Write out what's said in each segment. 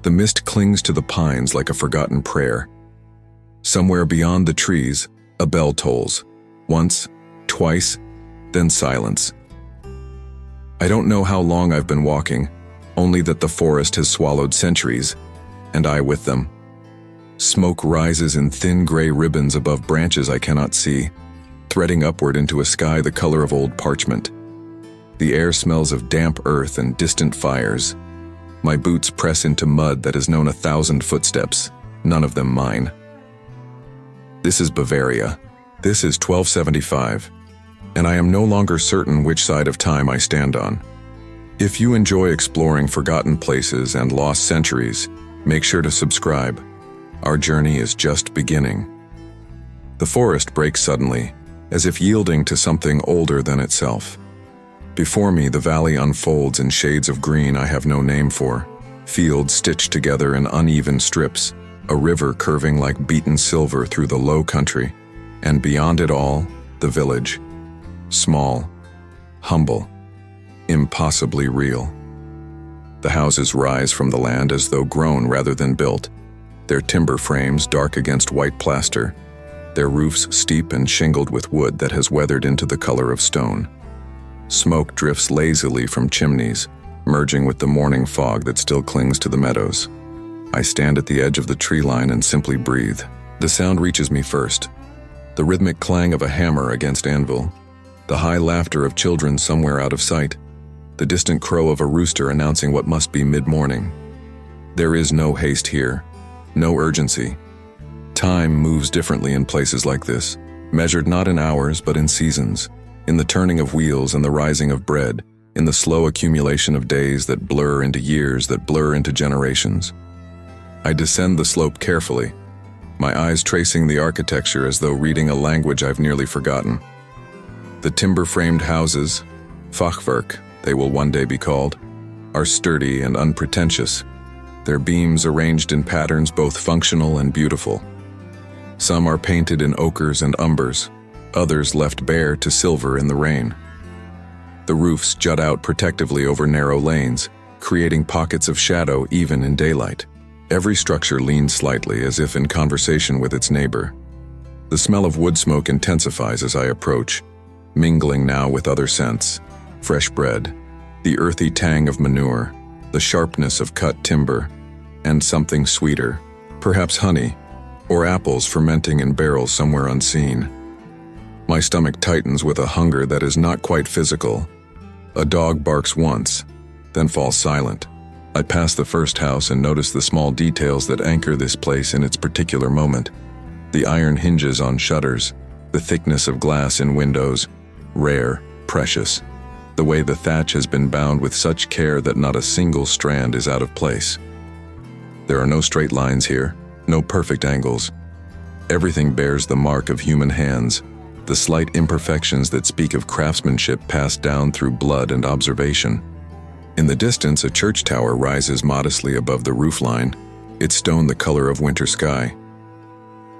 The mist clings to the pines like a forgotten prayer. Somewhere beyond the trees, a bell tolls. Once, twice, then silence. I don't know how long I've been walking, only that the forest has swallowed centuries, and I with them. Smoke rises in thin gray ribbons above branches I cannot see, threading upward into a sky the color of old parchment. The air smells of damp earth and distant fires. My boots press into mud that has known 1,000 footsteps, none of them mine. This is Bavaria. This is 1275, and I am no longer certain which side of time I stand on. If you enjoy exploring forgotten places and lost centuries, make sure to subscribe. Our journey is just beginning. The forest breaks suddenly, as if yielding to something older than itself. Before me, the valley unfolds in shades of green I have no name for, fields stitched together in uneven strips, a river curving like beaten silver through the low country, and beyond it all, the village. Small, humble, impossibly real. The houses rise from the land as though grown rather than built, their timber frames dark against white plaster, their roofs steep and shingled with wood that has weathered into the color of stone. Smoke drifts lazily from chimneys, merging with the morning fog that still clings to the meadows. I stand at the edge of the tree line and simply breathe. The sound reaches me first. The rhythmic clang of a hammer against anvil, the high laughter of children somewhere out of sight, the distant crow of a rooster announcing what must be mid-morning. There is no haste here, no urgency. Time moves differently in places like this, measured not in hours but in seasons, in the turning of wheels and the rising of bread, in the slow accumulation of days that blur into years that blur into generations. I descend the slope carefully, my eyes tracing the architecture as though reading a language I've nearly forgotten. The timber-framed houses, fachwerk, they will one day be called, are sturdy and unpretentious, their beams arranged in patterns both functional and beautiful. Some are painted in ochres and umbers, others left bare to silver in the rain. The roofs jut out protectively over narrow lanes, creating pockets of shadow even in daylight. Every structure leans slightly as if in conversation with its neighbor. The smell of wood smoke intensifies as I approach, mingling now with other scents: fresh bread, the earthy tang of manure, the sharpness of cut timber, and something sweeter, perhaps honey, or apples fermenting in barrels somewhere unseen. My stomach tightens with a hunger that is not quite physical. A dog barks once, then falls silent. I pass the first house and notice the small details that anchor this place in its particular moment. The iron hinges on shutters, the thickness of glass in windows, rare, precious. The way the thatch has been bound with such care that not a single strand is out of place. There are no straight lines here, no perfect angles. Everything bears the mark of human hands, the slight imperfections that speak of craftsmanship passed down through blood and observation. In the distance, a church tower rises modestly above the roofline, its stone the color of winter sky.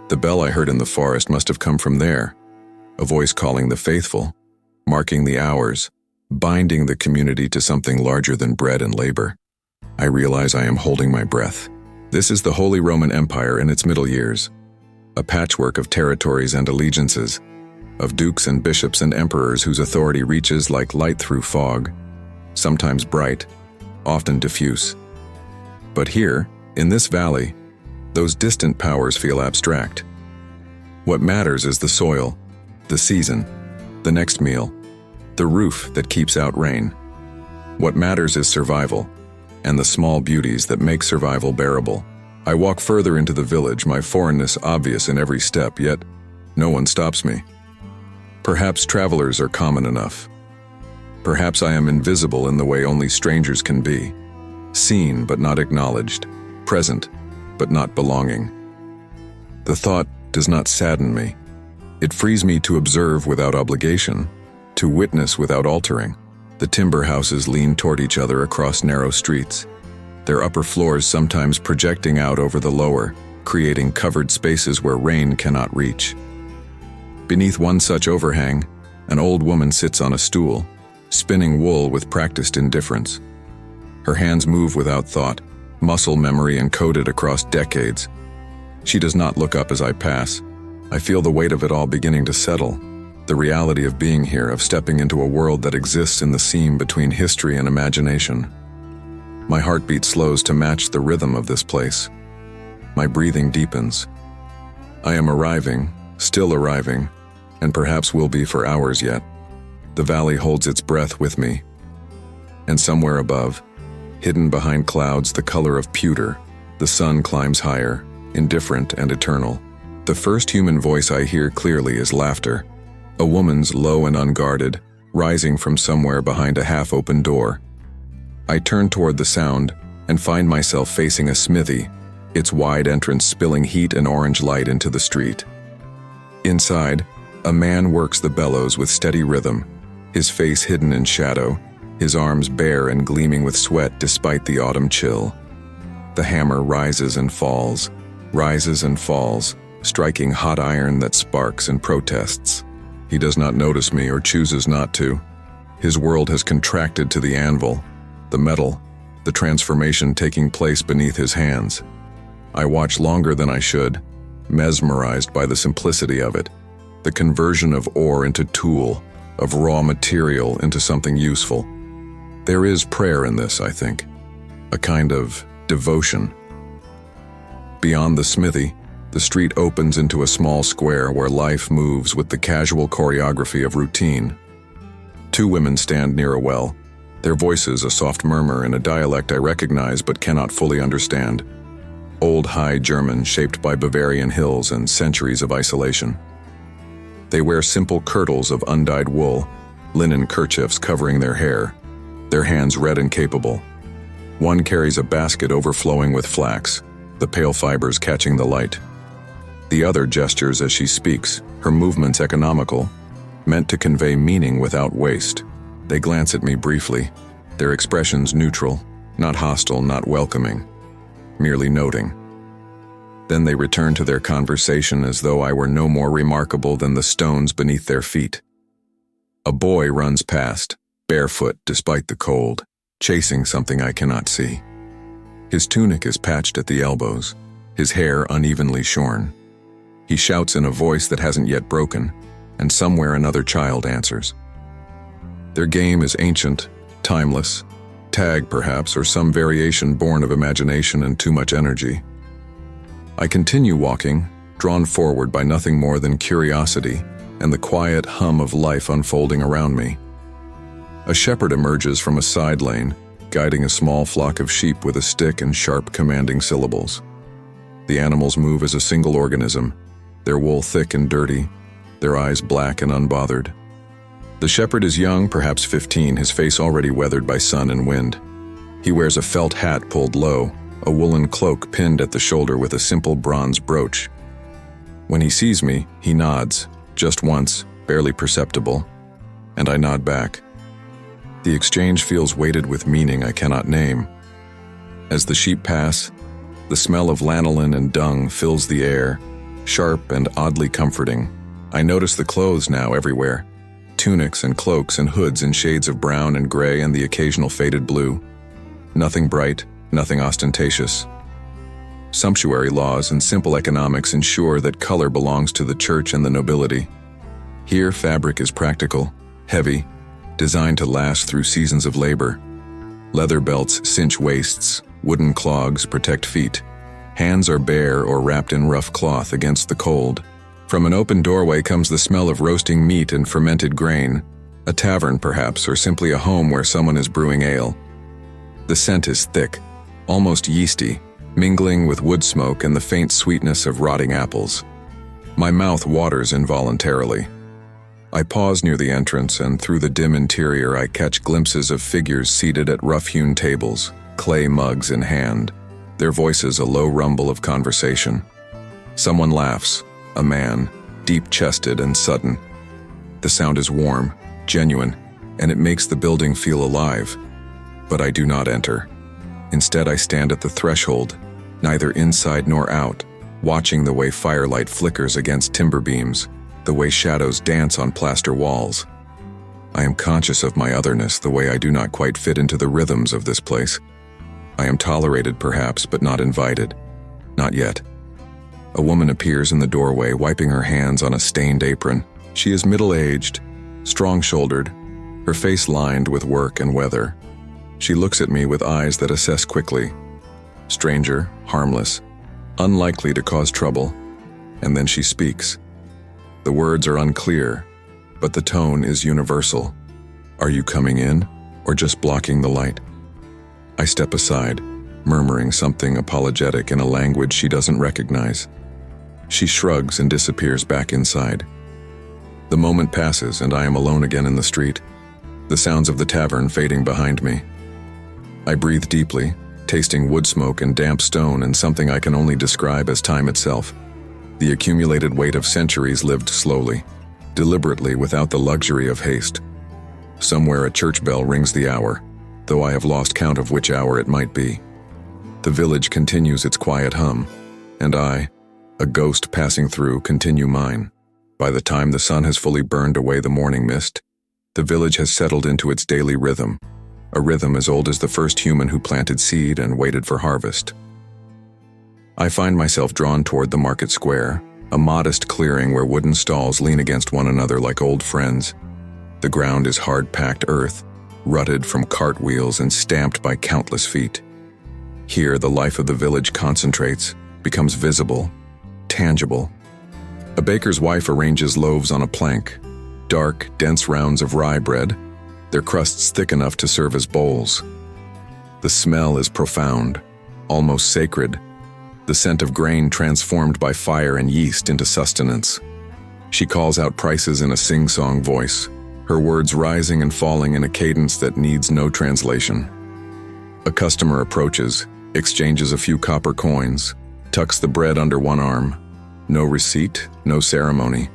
The bell I heard in the forest must have come from there, a voice calling the faithful, marking the hours, binding the community to something larger than bread and labor. I realize I am holding my breath. This is the Holy Roman Empire in its middle years, a patchwork of territories and allegiances, of dukes and bishops and emperors whose authority reaches like light through fog, sometimes bright, often diffuse. But here, in this valley, those distant powers feel abstract. What matters is the soil, the season, the next meal, the roof that keeps out rain. What matters is survival, and the small beauties that make survival bearable. I walk further into the village, my foreignness obvious in every step, yet no one stops me. Perhaps travelers are common enough. Perhaps I am invisible in the way only strangers can be, seen but not acknowledged, present but not belonging. The thought does not sadden me. It frees me to observe without obligation, to witness without altering. The timber houses lean toward each other across narrow streets, their upper floors sometimes projecting out over the lower, creating covered spaces where rain cannot reach. Beneath one such overhang, an old woman sits on a stool, spinning wool with practiced indifference. Her hands move without thought, muscle memory encoded across decades. She does not look up as I pass. I feel the weight of it all beginning to settle. The reality of being here, of stepping into a world that exists in the seam between history and imagination. My heartbeat slows to match the rhythm of this place. My breathing deepens. I am arriving, still arriving, and perhaps will be for hours yet. The valley holds its breath with me. And somewhere above, hidden behind clouds the color of pewter, the sun climbs higher, indifferent and eternal. The first human voice I hear clearly is laughter. A woman's, low and unguarded, rising from somewhere behind a half-open door. I turn toward the sound and find myself facing a smithy, its wide entrance spilling heat and orange light into the street. Inside, a man works the bellows with steady rhythm, his face hidden in shadow, his arms bare and gleaming with sweat despite the autumn chill. The hammer rises and falls, striking hot iron that sparks and protests. He does not notice me or chooses not to. His world has contracted to the anvil, the metal, the transformation taking place beneath his hands. I watch longer than I should, mesmerized by the simplicity of it, the conversion of ore into tool, of raw material into something useful. There is prayer in this, I think, a kind of devotion. Beyond the smithy, the street opens into a small square where life moves with the casual choreography of routine. Two women stand near a well, their voices a soft murmur in a dialect I recognize but cannot fully understand. Old High German shaped by Bavarian hills and centuries of isolation. They wear simple kirtles of undyed wool, linen kerchiefs covering their hair, their hands red and capable. One carries a basket overflowing with flax, the pale fibers catching the light. The other gestures as she speaks, her movements economical, meant to convey meaning without waste. They glance at me briefly, their expressions neutral, not hostile, not welcoming, merely noting. Then they return to their conversation as though I were no more remarkable than the stones beneath their feet. A boy runs past, barefoot despite the cold, chasing something I cannot see. His tunic is patched at the elbows, his hair unevenly shorn. He shouts in a voice that hasn't yet broken, and somewhere another child answers. Their game is ancient, timeless, tag perhaps, or some variation born of imagination and too much energy. I continue walking, drawn forward by nothing more than curiosity and the quiet hum of life unfolding around me. A shepherd emerges from a side lane, guiding a small flock of sheep with a stick and sharp commanding syllables. The animals move as a single organism, their wool thick and dirty, their eyes black and unbothered. The shepherd is young, perhaps 15, his face already weathered by sun and wind. He wears a felt hat pulled low, a woolen cloak pinned at the shoulder with a simple bronze brooch. When he sees me, he nods, just once, barely perceptible, and I nod back. The exchange feels weighted with meaning I cannot name. As the sheep pass, the smell of lanolin and dung fills the air, sharp and oddly comforting. I notice the clothes now everywhere, tunics and cloaks and hoods in shades of brown and gray and the occasional faded blue. Nothing bright, nothing ostentatious. Sumptuary laws and simple economics ensure that color belongs to the church and the nobility. Here fabric is practical, heavy, designed to last through seasons of labor. Leather belts cinch waists, wooden clogs protect feet. Hands are bare or wrapped in rough cloth against the cold. From an open doorway comes the smell of roasting meat and fermented grain, a tavern perhaps, or simply a home where someone is brewing ale. The scent is thick, almost yeasty, mingling with wood smoke and the faint sweetness of rotting apples. My mouth waters involuntarily. I pause near the entrance, and through the dim interior I catch glimpses of figures seated at rough-hewn tables, clay mugs in hand, their voices a low rumble of conversation. Someone laughs, a man, deep-chested and sudden. The sound is warm, genuine, and it makes the building feel alive. But I do not enter. Instead, I stand at the threshold, neither inside nor out, watching the way firelight flickers against timber beams, the way shadows dance on plaster walls. I am conscious of my otherness, the way I do not quite fit into the rhythms of this place. I am tolerated perhaps, but not invited. Not yet. A woman appears in the doorway, wiping her hands on a stained apron. She is middle-aged, strong-shouldered, her face lined with work and weather. She looks at me with eyes that assess quickly. Stranger, harmless, unlikely to cause trouble. And then she speaks. The words are unclear, but the tone is universal. Are you coming in, or just blocking the light? I step aside, murmuring something apologetic in a language she doesn't recognize. She shrugs and disappears back inside. The moment passes and I am alone again in the street, the sounds of the tavern fading behind me. I breathe deeply, tasting wood smoke and damp stone and something I can only describe as time itself. The accumulated weight of centuries lived slowly, deliberately, without the luxury of haste. Somewhere a church bell rings the hour, though I have lost count of which hour it might be. The village continues its quiet hum, and I, a ghost passing through, continue mine. By the time the sun has fully burned away the morning mist, the village has settled into its daily rhythm, a rhythm as old as the first human who planted seed and waited for harvest. I find myself drawn toward the market square, a modest clearing where wooden stalls lean against one another like old friends. The ground is hard-packed earth, rutted from cartwheels and stamped by countless feet. Here, the life of the village concentrates, becomes visible, tangible. A baker's wife arranges loaves on a plank, dark, dense rounds of rye bread, their crusts thick enough to serve as bowls. The smell is profound, almost sacred, the scent of grain transformed by fire and yeast into sustenance. She calls out prices in a sing-song voice, her words rising and falling in a cadence that needs no translation. A customer approaches, exchanges a few copper coins, tucks the bread under one arm. No receipt, no ceremony,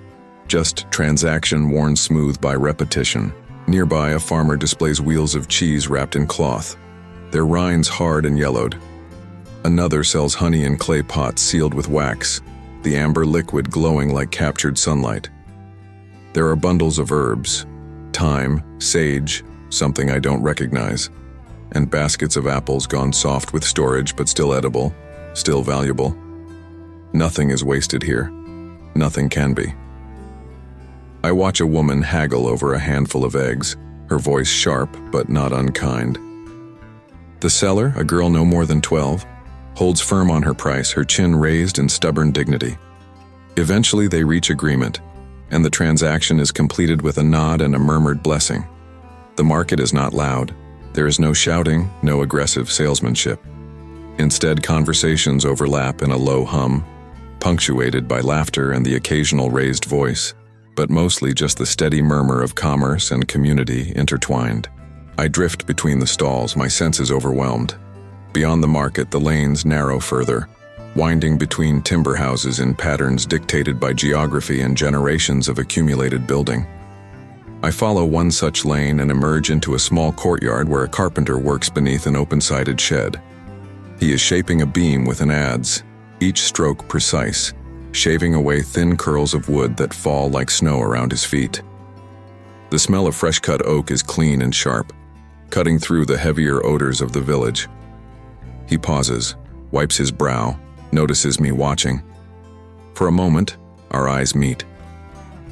just transaction worn smooth by repetition. Nearby, a farmer displays wheels of cheese wrapped in cloth, their rinds hard and yellowed. Another sells honey in clay pots sealed with wax, the amber liquid glowing like captured sunlight. There are bundles of herbs, thyme, sage, something I don't recognize, and baskets of apples gone soft with storage but still edible, still valuable. Nothing is wasted here. Nothing can be. I watch a woman haggle over a handful of eggs, her voice sharp but not unkind. The seller, a girl no more than 12, holds firm on her price, her chin raised in stubborn dignity. Eventually they reach agreement, and the transaction is completed with a nod and a murmured blessing. The market is not loud. There is no shouting, no aggressive salesmanship. Instead, conversations overlap in a low hum, punctuated by laughter and the occasional raised voice, but mostly just the steady murmur of commerce and community intertwined. I drift between the stalls, my senses overwhelmed. Beyond the market, the lanes narrow further, winding between timber houses in patterns dictated by geography and generations of accumulated building. I follow one such lane and emerge into a small courtyard where a carpenter works beneath an open-sided shed. He is shaping a beam with an adze, each stroke precise, shaving away thin curls of wood that fall like snow around his feet. The smell of fresh-cut oak is clean and sharp, cutting through the heavier odors of the village. He pauses, wipes his brow, notices me watching. For a moment, our eyes meet.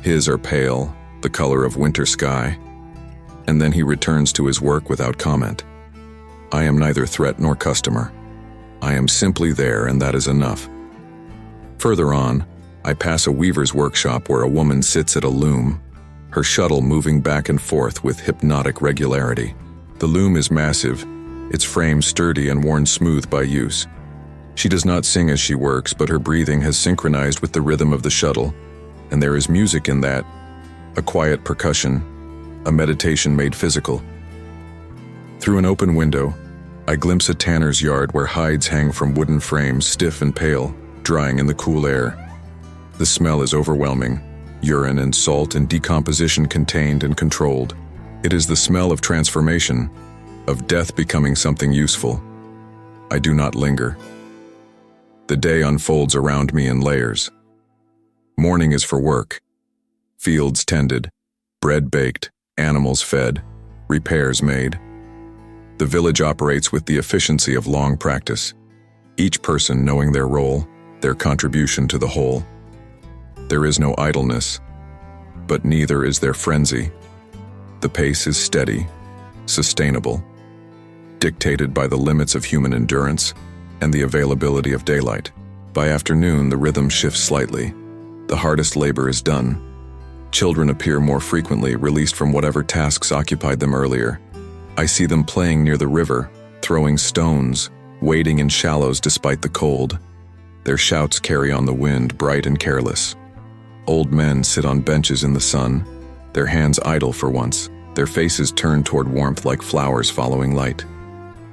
His are pale, the color of winter sky, and then he returns to his work without comment. I am neither threat nor customer. I am simply there, and that is enough. Further on, I pass a weaver's workshop where a woman sits at a loom, her shuttle moving back and forth with hypnotic regularity. The loom is massive, its frame sturdy and worn smooth by use. She does not sing as she works, but her breathing has synchronized with the rhythm of the shuttle, and there is music in that, a quiet percussion, a meditation made physical. Through an open window, I glimpse a tanner's yard where hides hang from wooden frames, stiff and pale, drying in the cool air. The smell is overwhelming, urine and salt and decomposition contained and controlled. It is the smell of transformation, of death becoming something useful. I do not linger. The day unfolds around me in layers. Morning is for work. Fields tended, bread baked, animals fed, repairs made. The village operates with the efficiency of long practice, each person knowing their role, their contribution to the whole. There is no idleness, but neither is there frenzy. The pace is steady, sustainable, dictated by the limits of human endurance and the availability of daylight. By afternoon, the rhythm shifts slightly. The hardest labor is done. Children appear more frequently, released from whatever tasks occupied them earlier. I see them playing near the river, throwing stones, wading in shallows despite the cold. Their shouts carry on the wind, bright and careless. Old men sit on benches in the sun, their hands idle for once, their faces turned toward warmth like flowers following light.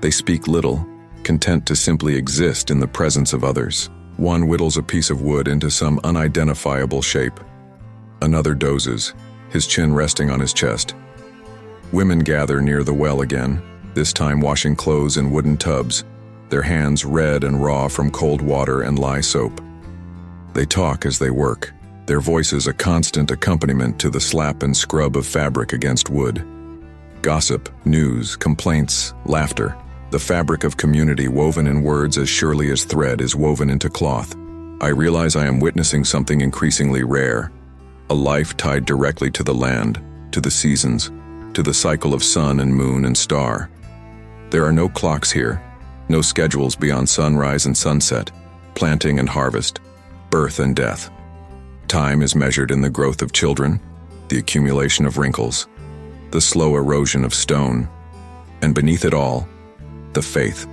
They speak little, content to simply exist in the presence of others. One whittles a piece of wood into some unidentifiable shape. Another dozes, his chin resting on his chest. Women gather near the well again, this time washing clothes in wooden tubs, their hands red and raw from cold water and lye soap. They talk as they work, their voices a constant accompaniment to the slap and scrub of fabric against wood. Gossip, news, complaints, laughter, the fabric of community woven in words as surely as thread is woven into cloth. I realize I am witnessing something increasingly rare, a life tied directly to the land, to the seasons, to the cycle of sun and moon and star. There are no clocks here, no schedules beyond sunrise and sunset, planting and harvest, birth and death. Time is measured in the growth of children, the accumulation of wrinkles, the slow erosion of stone, and beneath it all, the faith.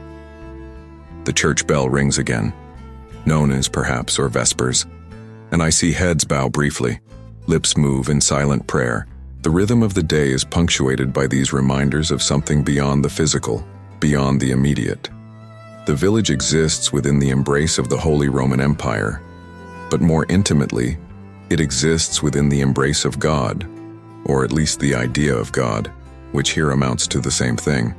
The church bell rings again, nonas perhaps or vespers, and I see heads bow briefly, lips move in silent prayer. The rhythm of the day is punctuated by these reminders of something beyond the physical, beyond the immediate. The village exists within the embrace of the Holy Roman Empire, but more intimately, it exists within the embrace of God, or at least the idea of God, which here amounts to the same thing.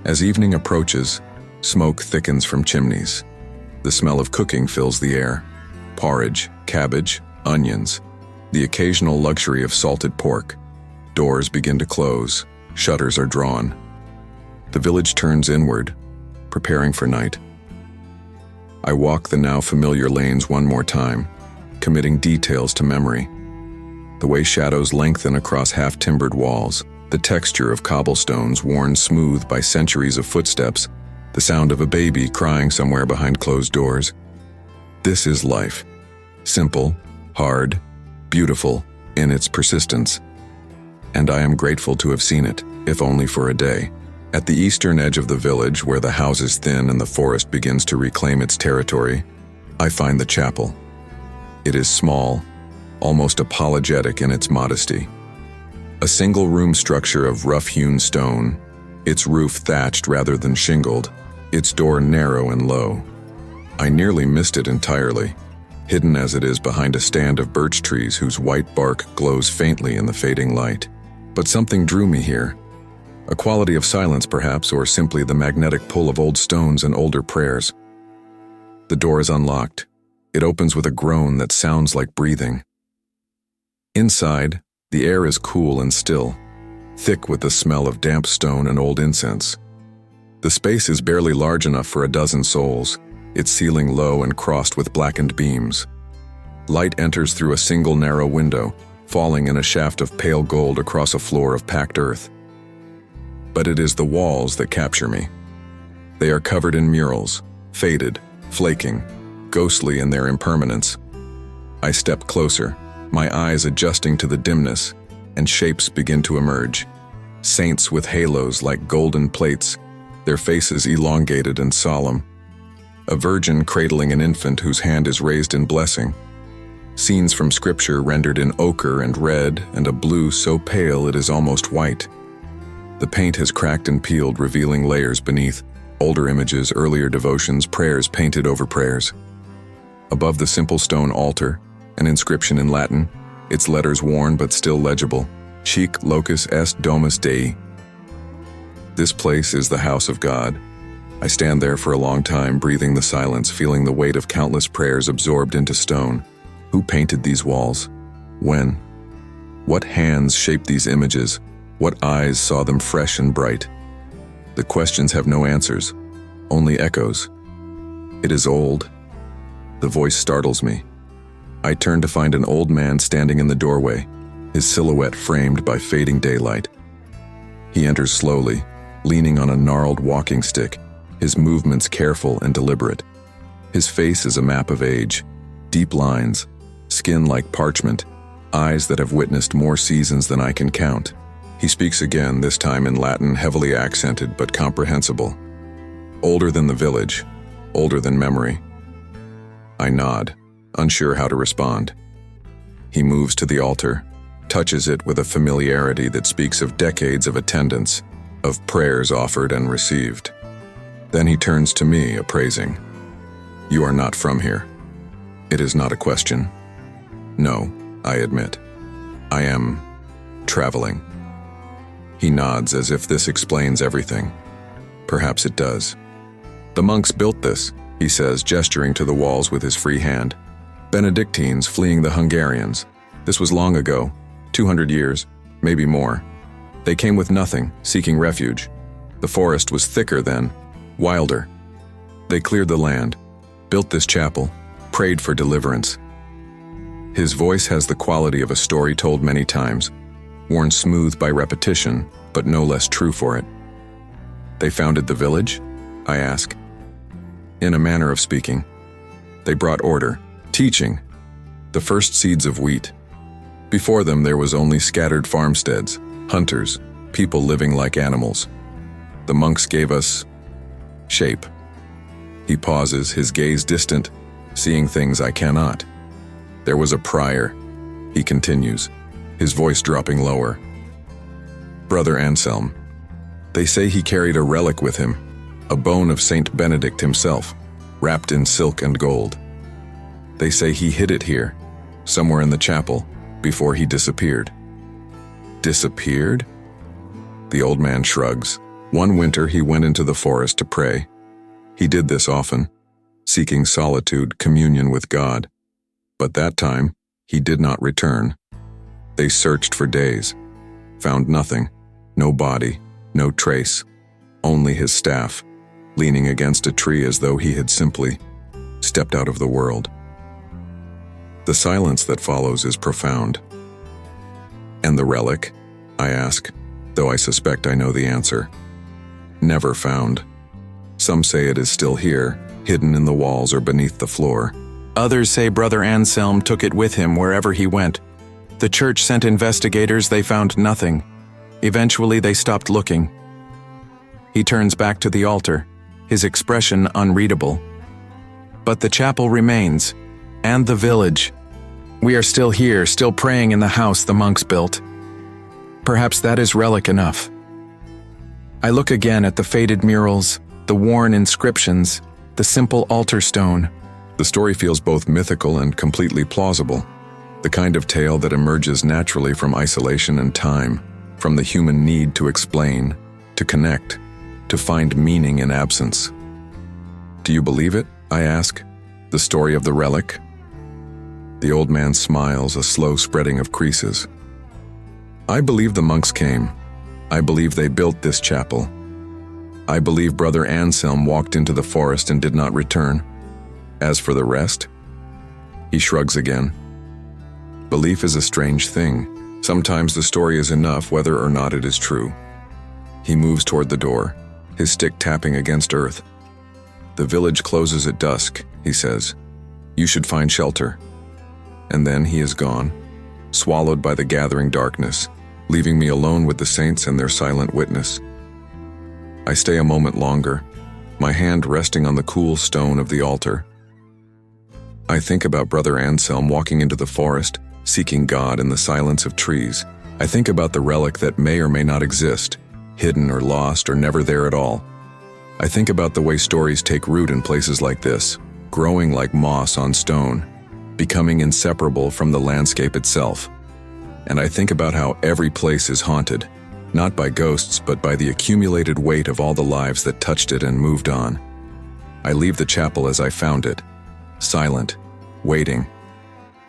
As evening approaches, smoke thickens from chimneys. The smell of cooking fills the air. Porridge, cabbage, onions, the occasional luxury of salted pork. Doors begin to close, shutters are drawn. The village turns inward, preparing for night. I walk the now familiar lanes one more time, committing details to memory. The way shadows lengthen across half-timbered walls, the texture of cobblestones worn smooth by centuries of footsteps, the sound of a baby crying somewhere behind closed doors. This is life. Simple, hard, beautiful in its persistence. And I am grateful to have seen it, if only for a day. At the eastern edge of the village, where the houses thin and the forest begins to reclaim its territory, I find the chapel. It is small, almost apologetic in its modesty. A single-room structure of rough-hewn stone, its roof thatched rather than shingled, its door narrow and low. I nearly missed it entirely, hidden as it is behind a stand of birch trees whose white bark glows faintly in the fading light. But something drew me here. A quality of silence, perhaps, or simply the magnetic pull of old stones and older prayers. The door is unlocked. It opens with a groan that sounds like breathing. Inside, the air is cool and still, thick with the smell of damp stone and old incense. The space is barely large enough for a dozen souls, its ceiling low and crossed with blackened beams. Light enters through a single narrow window, falling in a shaft of pale gold across a floor of packed earth. But it is the walls that capture me. They are covered in murals, faded, flaking, ghostly in their impermanence. I step closer, my eyes adjusting to the dimness, and shapes begin to emerge. Saints with halos like golden plates, their faces elongated and solemn. A virgin cradling an infant whose hand is raised in blessing. Scenes from scripture rendered in ochre and red and a blue so pale it is almost white. The paint has cracked and peeled, revealing layers beneath, older images, earlier devotions, prayers painted over prayers. Above the simple stone altar, an inscription in Latin, its letters worn but still legible, Sic locus est domus Dei. This place is the house of God. I stand there for a long time, breathing the silence, feeling the weight of countless prayers absorbed into stone. Who painted these walls? When? What hands shaped these images? What eyes saw them fresh and bright? The questions have no answers, only echoes. It is old. The voice startles me. I turn to find an old man standing in the doorway, his silhouette framed by fading daylight. He enters slowly, leaning on a gnarled walking stick, his movements careful and deliberate. His face is a map of age, deep lines, skin like parchment, eyes that have witnessed more seasons than I can count. He speaks again, this time in Latin, heavily accented but comprehensible. Older than the village, older than memory. I nod, unsure how to respond. He moves to the altar, touches it with a familiarity that speaks of decades of attendance, of prayers offered and received. Then he turns to me, appraising. You are not from here. It is not a question. No, I admit. I am traveling. He nods as if this explains everything. Perhaps it does. The monks built this, he says, gesturing to the walls with his free hand. Benedictines fleeing the Hungarians. This was long ago, 200 years, maybe more. They came with nothing, seeking refuge. The forest was thicker then, wilder. They cleared the land, built this chapel, prayed for deliverance. His voice has the quality of a story told many times, worn smooth by repetition, but no less true for it. They founded the village? I ask. In a manner of speaking. They brought order, teaching, the first seeds of wheat. Before them there was only scattered farmsteads, hunters, people living like animals. The monks gave us shape. He pauses, his gaze distant, seeing things I cannot. There was a prior, he continues, his voice dropping lower. Brother Anselm. They say he carried a relic with him, a bone of Saint Benedict himself, wrapped in silk and gold. They say he hid it here, somewhere in the chapel, before he disappeared. Disappeared? The old man shrugs. One winter he went into the forest to pray. He did this often, seeking solitude, communion with God. But that time, he did not return. They searched for days, found nothing, no body, no trace, only his staff, leaning against a tree as though he had simply stepped out of the world. The silence that follows is profound. And the relic? I ask, though I suspect I know the answer. Never found. Some say it is still here, hidden in the walls or beneath the floor. Others say Brother Anselm took it with him wherever he went. The church sent investigators, they found nothing. Eventually they stopped looking. He turns back to the altar, his expression unreadable. But the chapel remains, and the village. We are still here, still praying in the house the monks built. Perhaps that is relic enough. I look again at the faded murals, the worn inscriptions, the simple altar stone. The story feels both mythical and completely plausible, the kind of tale that emerges naturally from isolation and time, from the human need to explain, to connect, to find meaning in absence. Do you believe it? I ask. The story of the relic? The old man smiles, a slow spreading of creases. I believe the monks came. I believe they built this chapel. I believe Brother Anselm walked into the forest and did not return. As for the rest, he shrugs again. Belief is a strange thing. Sometimes the story is enough whether or not it is true. He moves toward the door, his stick tapping against earth. The village closes at dusk, he says. You should find shelter. And then he is gone, swallowed by the gathering darkness, leaving me alone with the saints and their silent witness. I stay a moment longer, my hand resting on the cool stone of the altar. I think about Brother Anselm walking into the forest, seeking God in the silence of trees. I think about the relic that may or may not exist, hidden or lost or never there at all. I think about the way stories take root in places like this, growing like moss on stone, becoming inseparable from the landscape itself. And I think about how every place is haunted, not by ghosts but by the accumulated weight of all the lives that touched it and moved on. I leave the chapel as I found it, silent, waiting,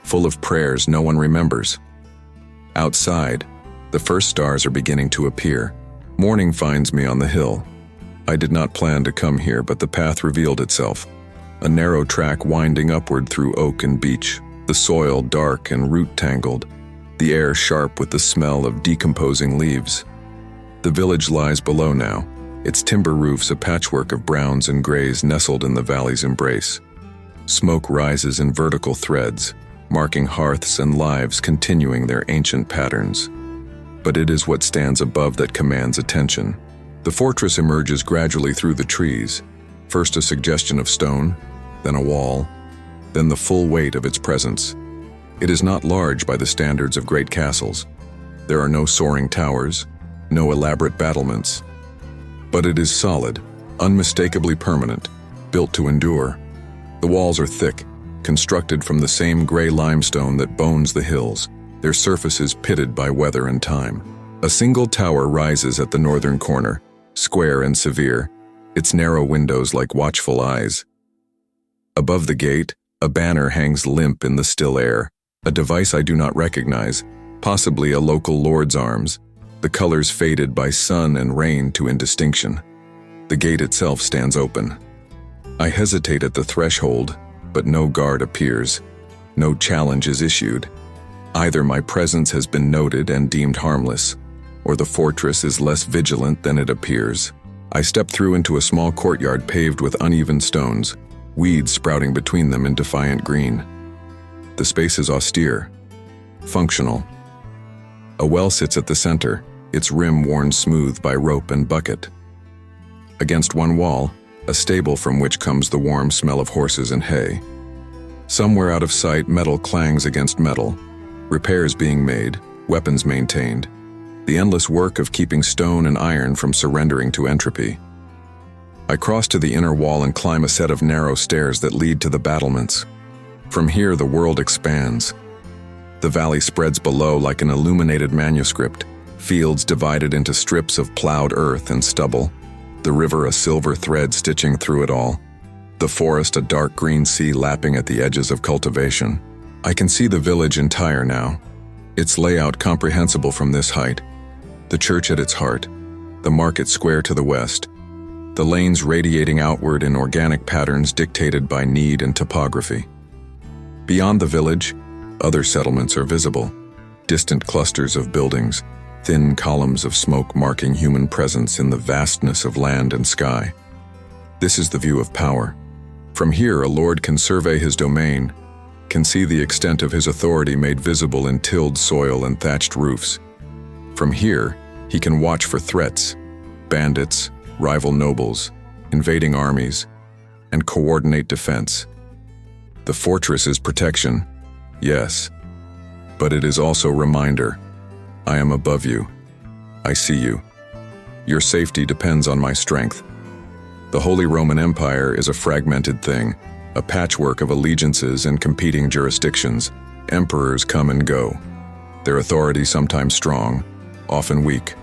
full of prayers no one remembers. Outside, the first stars are beginning to appear. Morning finds me on the hill, I did not plan to come here, but the path revealed itself. A narrow track winding upward through oak and beech, the soil dark and root-tangled, the air sharp with the smell of decomposing leaves. The village lies below now, its timber roofs a patchwork of browns and grays nestled in the valley's embrace. Smoke rises in vertical threads, marking hearths and lives continuing their ancient patterns. But it is what stands above that commands attention. The fortress emerges gradually through the trees, first a suggestion of stone, then a wall, then the full weight of its presence. It is not large by the standards of great castles. There are no soaring towers, no elaborate battlements. But it is solid, unmistakably permanent, built to endure. The walls are thick, constructed from the same gray limestone that bones the hills, their surfaces pitted by weather and time. A single tower rises at the northern corner, square and severe, its narrow windows like watchful eyes. Above the gate, a banner hangs limp in the still air, a device I do not recognize, possibly a local lord's arms, the colors faded by sun and rain to indistinction. The gate itself stands open. I hesitate at the threshold, but no guard appears. No challenge is issued. Either my presence has been noted and deemed harmless, or the fortress is less vigilant than it appears. I step through into a small courtyard paved with uneven stones, weeds sprouting between them in defiant green. The space is austere, functional. A well sits at the center, its rim worn smooth by rope and bucket. Against one wall, a stable from which comes the warm smell of horses and hay. Somewhere out of sight, metal clangs against metal, repairs being made, weapons maintained, the endless work of keeping stone and iron from surrendering to entropy. I cross to the inner wall and climb a set of narrow stairs that lead to the battlements. From here, the world expands. The valley spreads below like an illuminated manuscript, fields divided into strips of plowed earth and stubble, the river a silver thread stitching through it all, the forest a dark green sea lapping at the edges of cultivation. I can see the village entire now, its layout comprehensible from this height, the church at its heart, the market square to the west, the lanes radiating outward in organic patterns dictated by need and topography. Beyond the village, other settlements are visible, distant clusters of buildings, thin columns of smoke marking human presence in the vastness of land and sky. This is the view of power. From here, a lord can survey his domain, can see the extent of his authority made visible in tilled soil and thatched roofs. From here, he can watch for threats, bandits, rival nobles, invading armies, and coordinate defense. The fortress is protection, yes, but it is also reminder. I am above you. I see you. Your safety depends on my strength. The Holy Roman Empire is a fragmented thing, a patchwork of allegiances and competing jurisdictions. Emperors come and go. Their authority sometimes strong, often weak,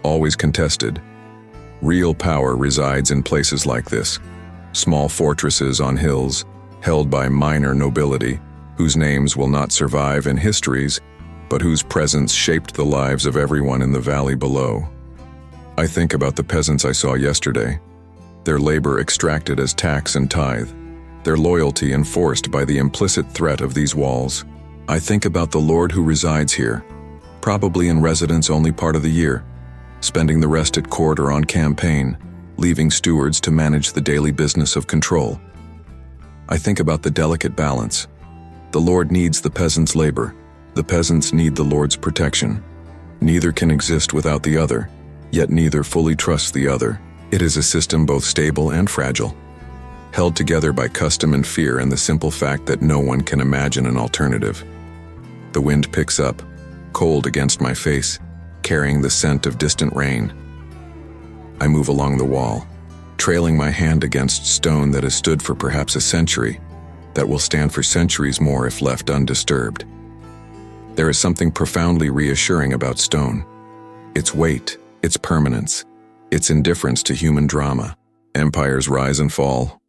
always contested. Real power resides in places like this, small fortresses on hills, held by minor nobility, whose names will not survive in histories, but whose presence shaped the lives of everyone in the valley below. I think about the peasants I saw yesterday, their labor extracted as tax and tithe, their loyalty enforced by the implicit threat of these walls. I think about the Lord who resides here, probably in residence only part of the year, spending the rest at court or on campaign, leaving stewards to manage the daily business of control. I think about the delicate balance. The Lord needs the peasants' labor. The peasants need the Lord's protection. Neither can exist without the other, yet neither fully trusts the other. It is a system both stable and fragile, held together by custom and fear and the simple fact that no one can imagine an alternative. The wind picks up, cold against my face, carrying the scent of distant rain. I move along the wall, trailing my hand against stone that has stood for perhaps a century, that will stand for centuries more if left undisturbed. There is something profoundly reassuring about stone. Its weight, its permanence, its indifference to human drama. Empires rise and fall.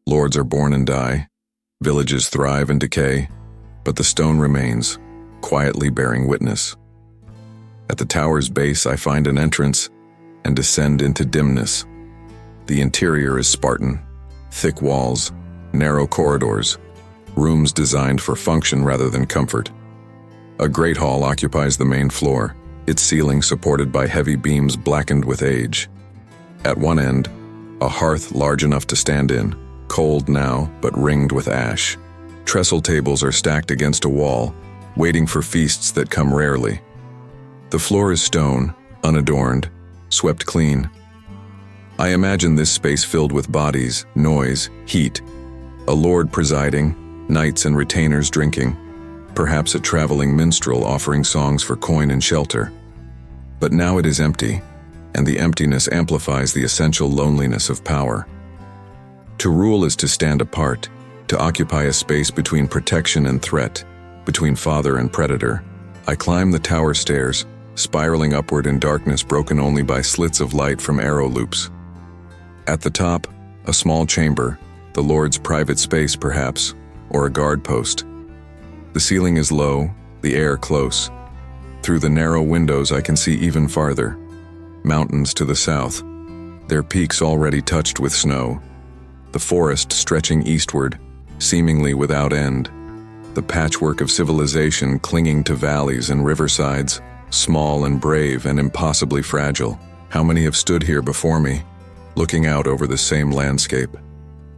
Lords are born and die. Villages thrive and decay. But the stone remains, quietly bearing witness. At the tower's base, I find an entrance and descend into dimness. The interior is Spartan. Thick walls, narrow corridors, rooms designed for function rather than comfort. A great hall occupies the main floor, its ceiling supported by heavy beams blackened with age. At one end, a hearth large enough to stand in, cold now but ringed with ash. Trestle tables are stacked against a wall, waiting for feasts that come rarely. The floor is stone, unadorned, swept clean. I imagine this space filled with bodies, noise, heat, a lord presiding, knights and retainers drinking, perhaps a traveling minstrel offering songs for coin and shelter. But now it is empty, and the emptiness amplifies the essential loneliness of power. To rule is to stand apart, to occupy a space between protection and threat, between father and predator. I climb the tower stairs, spiraling upward in darkness broken only by slits of light from arrow loops. At the top, a small chamber, the Lord's private space perhaps, or a guard post. The ceiling is low, the air close. Through the narrow windows I can see even farther. Mountains to the south, their peaks already touched with snow. The forest stretching eastward, seemingly without end. The patchwork of civilization clinging to valleys and riversides, small and brave and impossibly fragile. How many have stood here before me, looking out over the same landscape?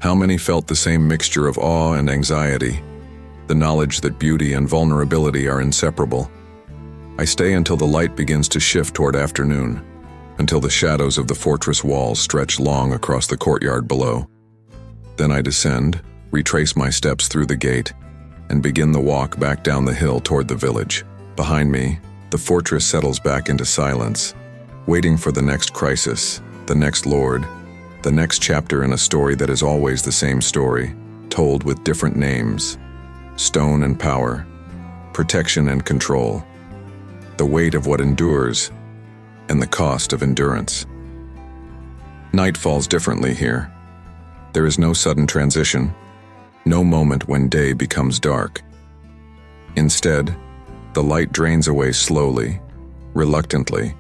How many felt the same mixture of awe and anxiety, the knowledge that beauty and vulnerability are inseparable? I stay until the light begins to shift toward afternoon, until the shadows of the fortress walls stretch long across the courtyard below. Then I descend, retrace my steps through the gate, and begin the walk back down the hill toward the village. Behind me, the fortress settles back into silence, waiting for the next crisis, the next lord, the next chapter in a story that is always the same story, told with different names. Stone and power, protection and control, the weight of what endures, and the cost of endurance. Night falls differently here. There is no sudden transition, no moment when day becomes dark. Instead, the light drains away slowly, reluctantly,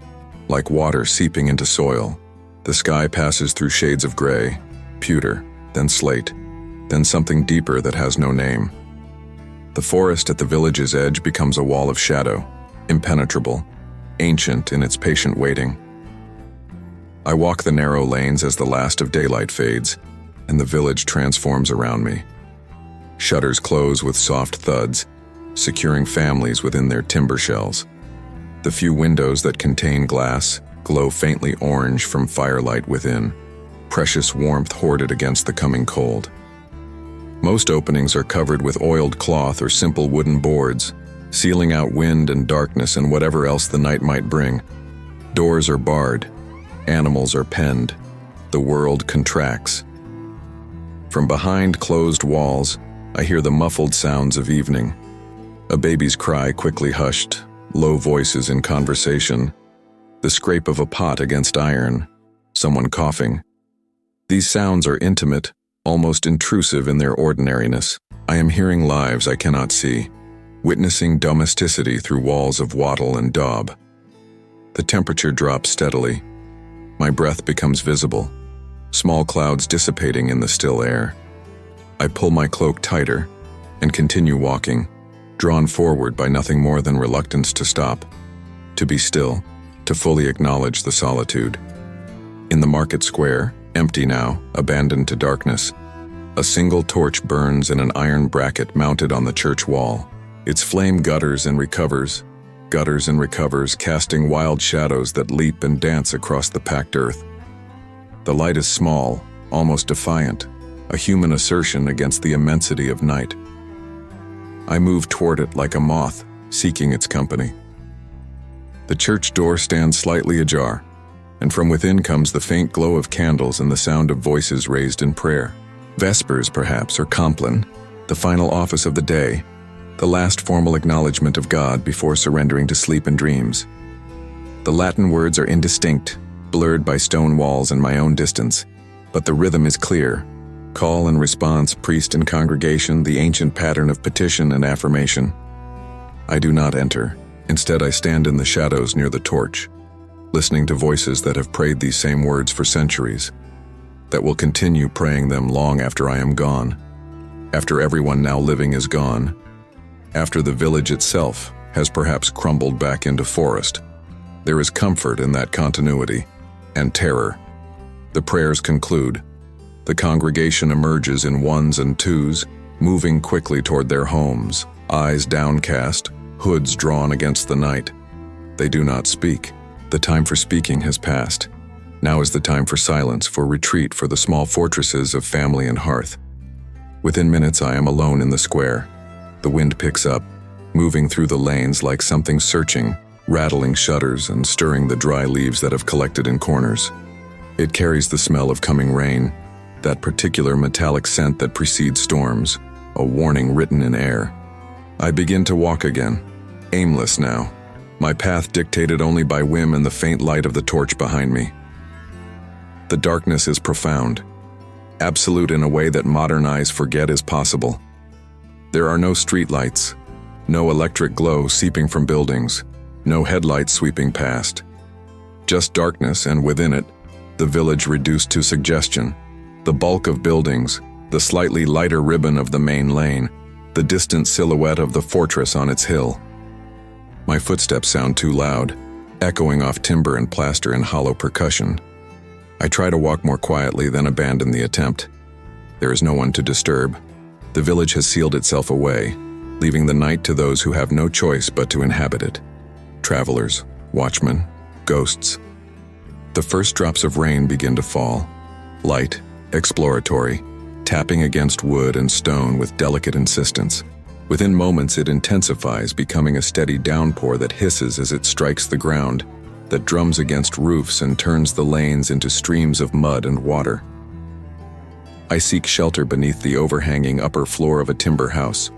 like water seeping into soil. The sky passes through shades of gray, pewter, then slate, then something deeper that has no name. The forest at the village's edge becomes a wall of shadow, impenetrable, ancient in its patient waiting. I walk the narrow lanes as the last of daylight fades, and the village transforms around me. Shutters close with soft thuds, securing families within their timber shells. The few windows that contain glass glow faintly orange from firelight within, precious warmth hoarded against the coming cold. Most openings are covered with oiled cloth or simple wooden boards, sealing out wind and darkness and whatever else the night might bring. Doors are barred, animals are penned, the world contracts. From behind closed walls, I hear the muffled sounds of evening. A baby's cry quickly hushed, low voices in conversation, the scrape of a pot against iron, someone coughing. These sounds are intimate, almost intrusive in their ordinariness. I am hearing lives I cannot see, witnessing domesticity through walls of wattle and daub. The temperature drops steadily. My breath becomes visible, small clouds dissipating in the still air. I pull my cloak tighter and continue walking, drawn forward by nothing more than reluctance to stop, to be still, to fully acknowledge the solitude. In the market square, empty now, abandoned to darkness, a single torch burns in an iron bracket mounted on the church wall. Its flame gutters and recovers, casting wild shadows that leap and dance across the packed earth. The light is small, almost defiant, a human assertion against the immensity of night. I move toward it like a moth, seeking its company. The church door stands slightly ajar, and from within comes the faint glow of candles and the sound of voices raised in prayer. Vespers, perhaps, or Compline, the final office of the day, the last formal acknowledgement of God before surrendering to sleep and dreams. The Latin words are indistinct, blurred by stone walls and my own distance, but the rhythm is clear. Call and response, priest and congregation, the ancient pattern of petition and affirmation. I do not enter. Instead, I stand in the shadows near the torch, listening to voices that have prayed these same words for centuries. that will continue praying them long after I am gone, after everyone now living is gone, after the village itself has perhaps crumbled back into forest. There is comfort in that continuity, and terror. The prayers conclude. The congregation emerges in ones and twos, moving quickly toward their homes, eyes downcast, hoods drawn against the night. They do not speak. The time for speaking has passed. Now is the time for silence, for retreat, for the small fortresses of family and hearth. Within minutes I am alone in the square. The wind picks up, moving through the lanes like something searching, rattling shutters and stirring the dry leaves that have collected in corners. It carries the smell of coming rain, that particular metallic scent that precedes storms, a warning written in air. I begin to walk again, aimless now, my path dictated only by whim and the faint light of the torch behind me. The darkness is profound, absolute in a way that modern eyes forget is possible. There are no streetlights, no electric glow seeping from buildings, no headlights sweeping past. Just darkness, and within it, the village reduced to suggestion. The bulk of buildings, the slightly lighter ribbon of the main lane, the distant silhouette of the fortress on its hill. My footsteps sound too loud, echoing off timber and plaster and hollow percussion. I try to walk more quietly, then abandon the attempt. There is no one to disturb. The village has sealed itself away, leaving the night to those who have no choice but to inhabit it. Travelers, watchmen, ghosts. The first drops of rain begin to fall. Light, exploratory, tapping against wood and stone with delicate insistence. Within moments it intensifies, becoming a steady downpour that hisses as it strikes the ground, that drums against roofs and turns the lanes into streams of mud and water. I seek shelter beneath the overhanging upper floor of a timber house,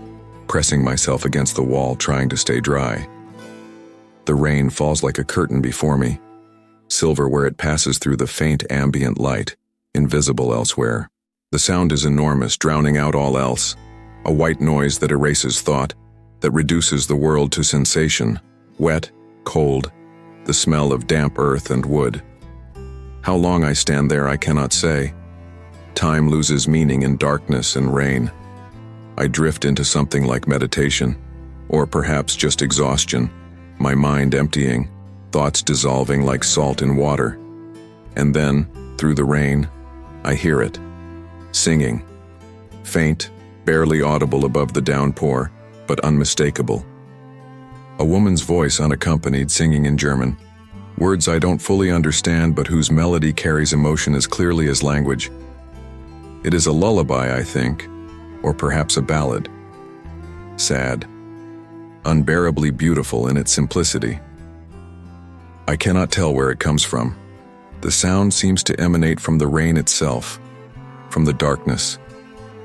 pressing myself against the wall, trying to stay dry. The rain falls like a curtain before me, silver where it passes through the faint ambient light, invisible elsewhere. The sound is enormous, drowning out all else, a white noise that erases thought, that reduces the world to sensation, wet, cold, the smell of damp earth and wood. How long I stand there I cannot say. Time loses meaning in darkness and rain. I drift into something like meditation, or perhaps just exhaustion, my mind emptying, thoughts dissolving like salt in water. And then, through the rain, I hear it, singing, faint, barely audible above the downpour, but unmistakable. A woman's voice unaccompanied, singing in German, words I don't fully understand but whose melody carries emotion as clearly as language. It is a lullaby, I think, or perhaps a ballad. Sad, unbearably beautiful in its simplicity. I cannot tell where it comes from. The sound seems to emanate from the rain itself, from the darkness,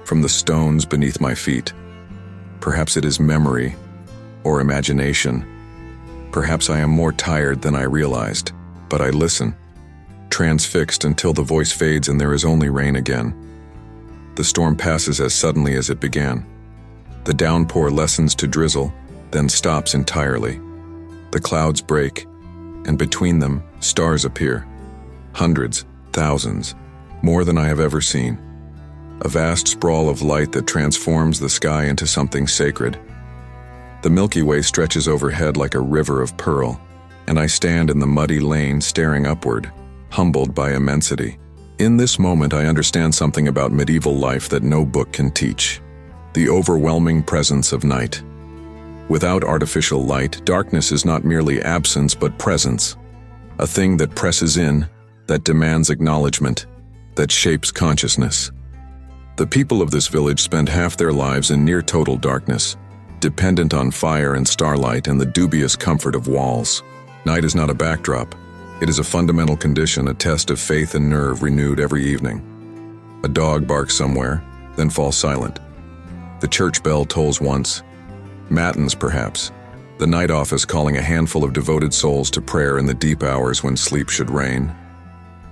from the stones beneath my feet. Perhaps it is memory or imagination. Perhaps I am more tired than I realized, but I listen, transfixed until the voice fades and there is only rain again. The storm passes as suddenly as it began. The downpour lessens to drizzle, then stops entirely. The clouds break, and between them, stars appear. Hundreds, thousands, more than I have ever seen. A vast sprawl of light that transforms the sky into something sacred. The Milky Way stretches overhead like a river of pearl, and I stand in the muddy lane staring upward, humbled by immensity. In this moment I understand something about medieval life that no book can teach. The overwhelming presence of night. Without artificial light, darkness is not merely absence but presence. A thing that presses in, that demands acknowledgement, that shapes consciousness. The people of this village spend half their lives in near total darkness, dependent on fire and starlight and the dubious comfort of walls. Night is not a backdrop. It is a fundamental condition, a test of faith and nerve renewed every evening. A dog barks somewhere, then falls silent. The church bell tolls once. Matins, perhaps. The night office calling a handful of devoted souls to prayer in the deep hours when sleep should reign.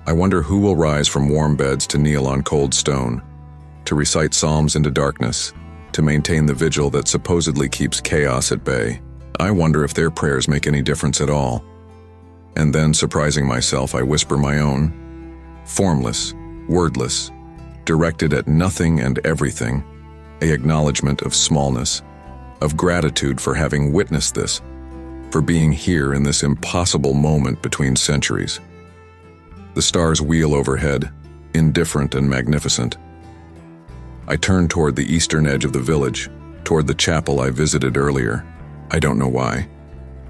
I wonder who will rise from warm beds to kneel on cold stone, to recite psalms into darkness, to maintain the vigil that supposedly keeps chaos at bay. I wonder if their prayers make any difference at all. And then, surprising myself, I whisper my own, formless, wordless, directed at nothing and everything, an acknowledgement of smallness, of gratitude for having witnessed this, for being here in this impossible moment between centuries. The stars wheel overhead, indifferent and magnificent. I turn toward the eastern edge of the village, toward the chapel I visited earlier. I don't know why,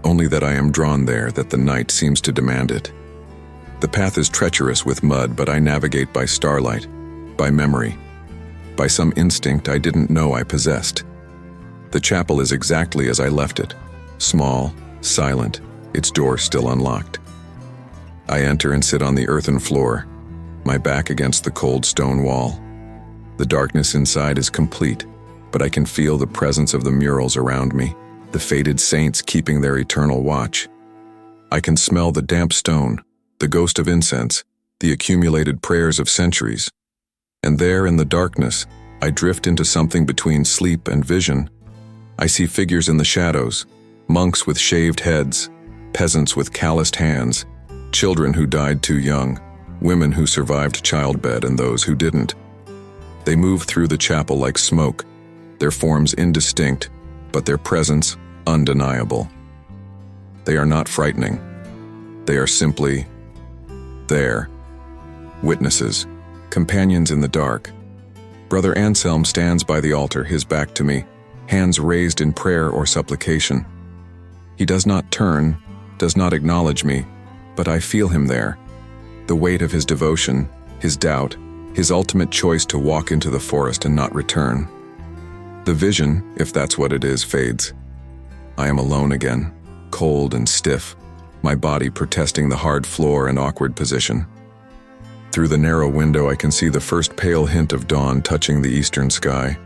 only that I am drawn there, that the night seems to demand it. The path is treacherous with mud, but I navigate by starlight, by memory, by some instinct I didn't know I possessed. The chapel is exactly as I left it, small, silent, its door still unlocked. I enter and sit on the earthen floor, my back against the cold stone wall. The darkness inside is complete, but I can feel the presence of the murals around me, the faded saints keeping their eternal watch. I can smell the damp stone, the ghost of incense, the accumulated prayers of centuries. And there in the darkness, I drift into something between sleep and vision. I see figures in the shadows, monks with shaved heads, peasants with calloused hands, children who died too young, women who survived childbed and those who didn't. They move through the chapel like smoke, their forms indistinct, but their presence undeniable. They are not frightening. They are simply there. Witnesses, companions in the dark. Brother Anselm stands by the altar, his back to me, hands raised in prayer or supplication. He does not turn, does not acknowledge me, but I feel him there. The weight of his devotion, his doubt, his ultimate choice to walk into the forest and not return. The vision, if that's what it is, fades. I am alone again, cold and stiff, my body protesting the hard floor and awkward position. Through the narrow window I can see the first pale hint of dawn touching the eastern sky.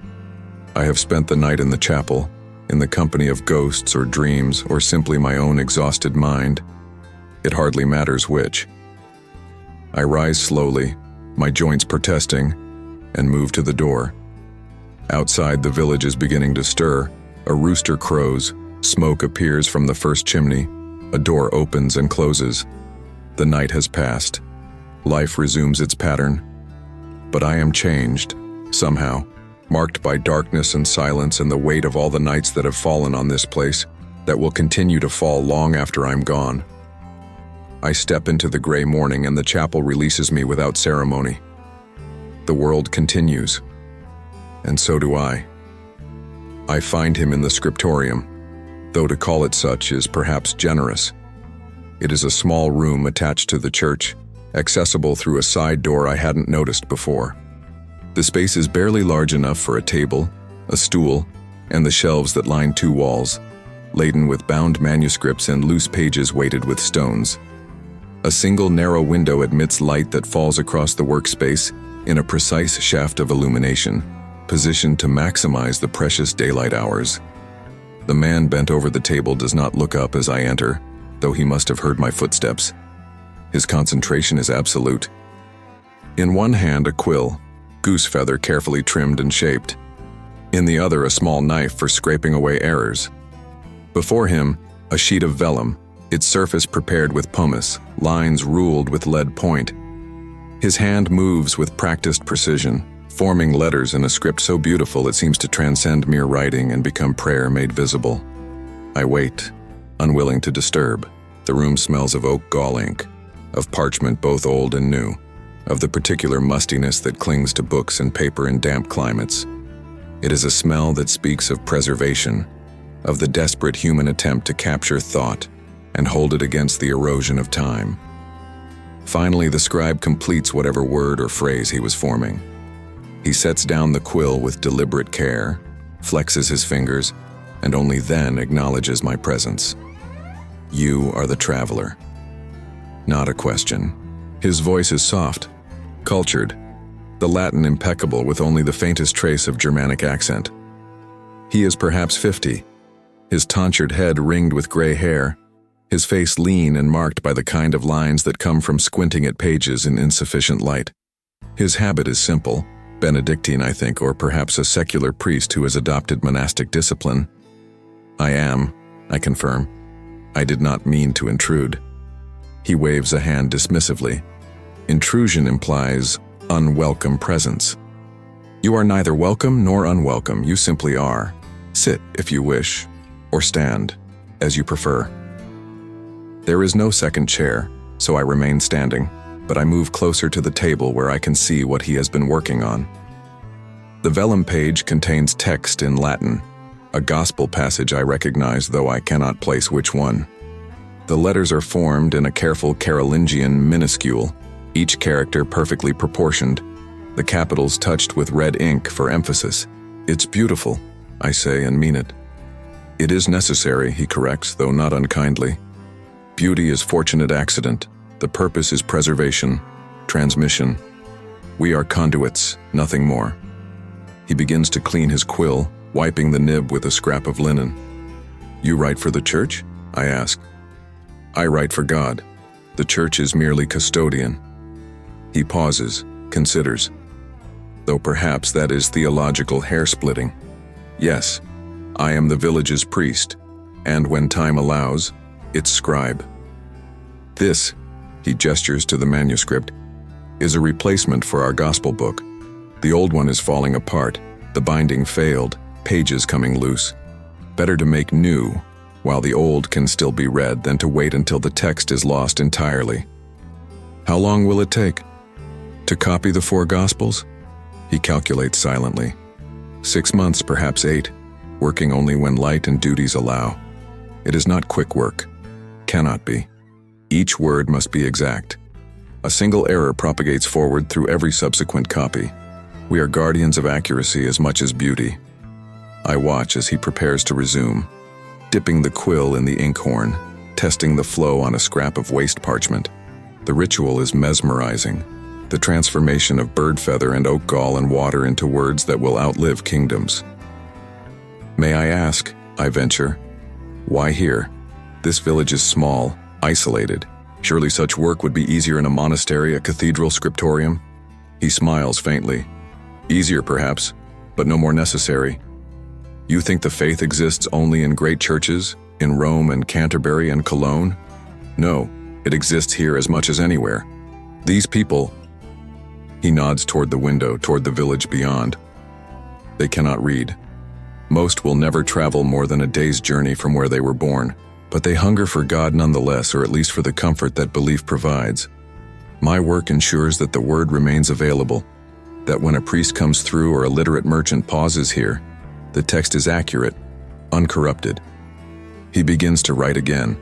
I have spent the night in the chapel, in the company of ghosts or dreams or simply my own exhausted mind. It hardly matters which. I rise slowly, my joints protesting, and move to the door. Outside, the village is beginning to stir. A rooster crows, smoke appears from the first chimney, a door opens and closes. The night has passed. Life resumes its pattern. But I am changed, somehow, marked by darkness and silence and the weight of all the nights that have fallen on this place, that will continue to fall long after I'm gone. I step into the gray morning and the chapel releases me without ceremony. The world continues, and so do I. I find him in the scriptorium, though to call it such is perhaps generous. It is a small room attached to the church, accessible through a side door I hadn't noticed before. The space is barely large enough for a table, a stool, and the shelves that line two walls, laden with bound manuscripts and loose pages weighted with stones. A single narrow window admits light that falls across the workspace in a precise shaft of illumination, positioned to maximize the precious daylight hours. The man bent over the table does not look up as I enter, though he must have heard my footsteps. His concentration is absolute. In one hand, a quill, goose feather carefully trimmed and shaped. In the other, a small knife for scraping away errors. Before him, a sheet of vellum, its surface prepared with pumice, lines ruled with lead point. His hand moves with practiced precision, forming letters in a script so beautiful it seems to transcend mere writing and become prayer made visible. I wait, unwilling to disturb. The room smells of oak gall ink, of parchment both old and new, of the particular mustiness that clings to books and paper in damp climates. It is a smell that speaks of preservation, of the desperate human attempt to capture thought and hold it against the erosion of time. Finally, the scribe completes whatever word or phrase he was forming. He sets down the quill with deliberate care, flexes his fingers, and only then acknowledges my presence. You are the traveler. Not a question. His voice is soft, cultured, the Latin impeccable with only the faintest trace of Germanic accent. He is perhaps 50, his tonsured head ringed with gray hair, his face lean and marked by the kind of lines that come from squinting at pages in insufficient light. His habit is simple, Benedictine, I think, or perhaps a secular priest who has adopted monastic discipline. I confirm. I did not mean to intrude. He waves a hand dismissively. Intrusion implies unwelcome presence. You are neither welcome nor unwelcome, you simply are. Sit if you wish, or stand, as you prefer. There is no second chair, so I remain standing, but I move closer to the table where I can see what he has been working on. The vellum page contains text in Latin, a gospel passage I recognize, though I cannot place which one. The letters are formed in a careful Carolingian minuscule, each character perfectly proportioned, the capitals touched with red ink for emphasis. It's beautiful, I say and mean it. It is necessary, he corrects, though not unkindly. Beauty is fortunate accident. The purpose is preservation, transmission. We are conduits, nothing more. He begins to clean his quill, wiping the nib with a scrap of linen. You write for the church? I ask. I write for God. The church is merely custodian. He pauses, considers. Though perhaps that is theological hair-splitting. Yes, I am the village's priest, and when time allows, its scribe. This, he gestures to the manuscript, is a replacement for our gospel book. The old one is falling apart, the binding failed, pages coming loose. Better to make new, while the old can still be read, than to wait until the text is lost entirely. How long will it take? To copy the 4 Gospels? He calculates silently. 6 months, perhaps 8, working only when light and duties allow. It is not quick work. Cannot be. Each word must be exact. A single error propagates forward through every subsequent copy. We are guardians of accuracy as much as beauty. I watch as he prepares to resume, dipping the quill in the inkhorn, testing the flow on a scrap of waste parchment. The ritual is mesmerizing. The transformation of bird feather and oak gall and water into words that will outlive kingdoms. May I ask, I venture, why here? This village is small, isolated. Surely such work would be easier in a monastery, a cathedral, scriptorium? He smiles faintly. Easier perhaps, but no more necessary. You think the faith exists only in great churches, in Rome and Canterbury and Cologne? No, it exists here as much as anywhere. These people, he nods toward the window, toward the village beyond. They cannot read. Most will never travel more than a day's journey from where they were born, but they hunger for God nonetheless, or at least for the comfort that belief provides. My work ensures that the word remains available, that when a priest comes through or a literate merchant pauses here, the text is accurate, uncorrupted. He begins to write again,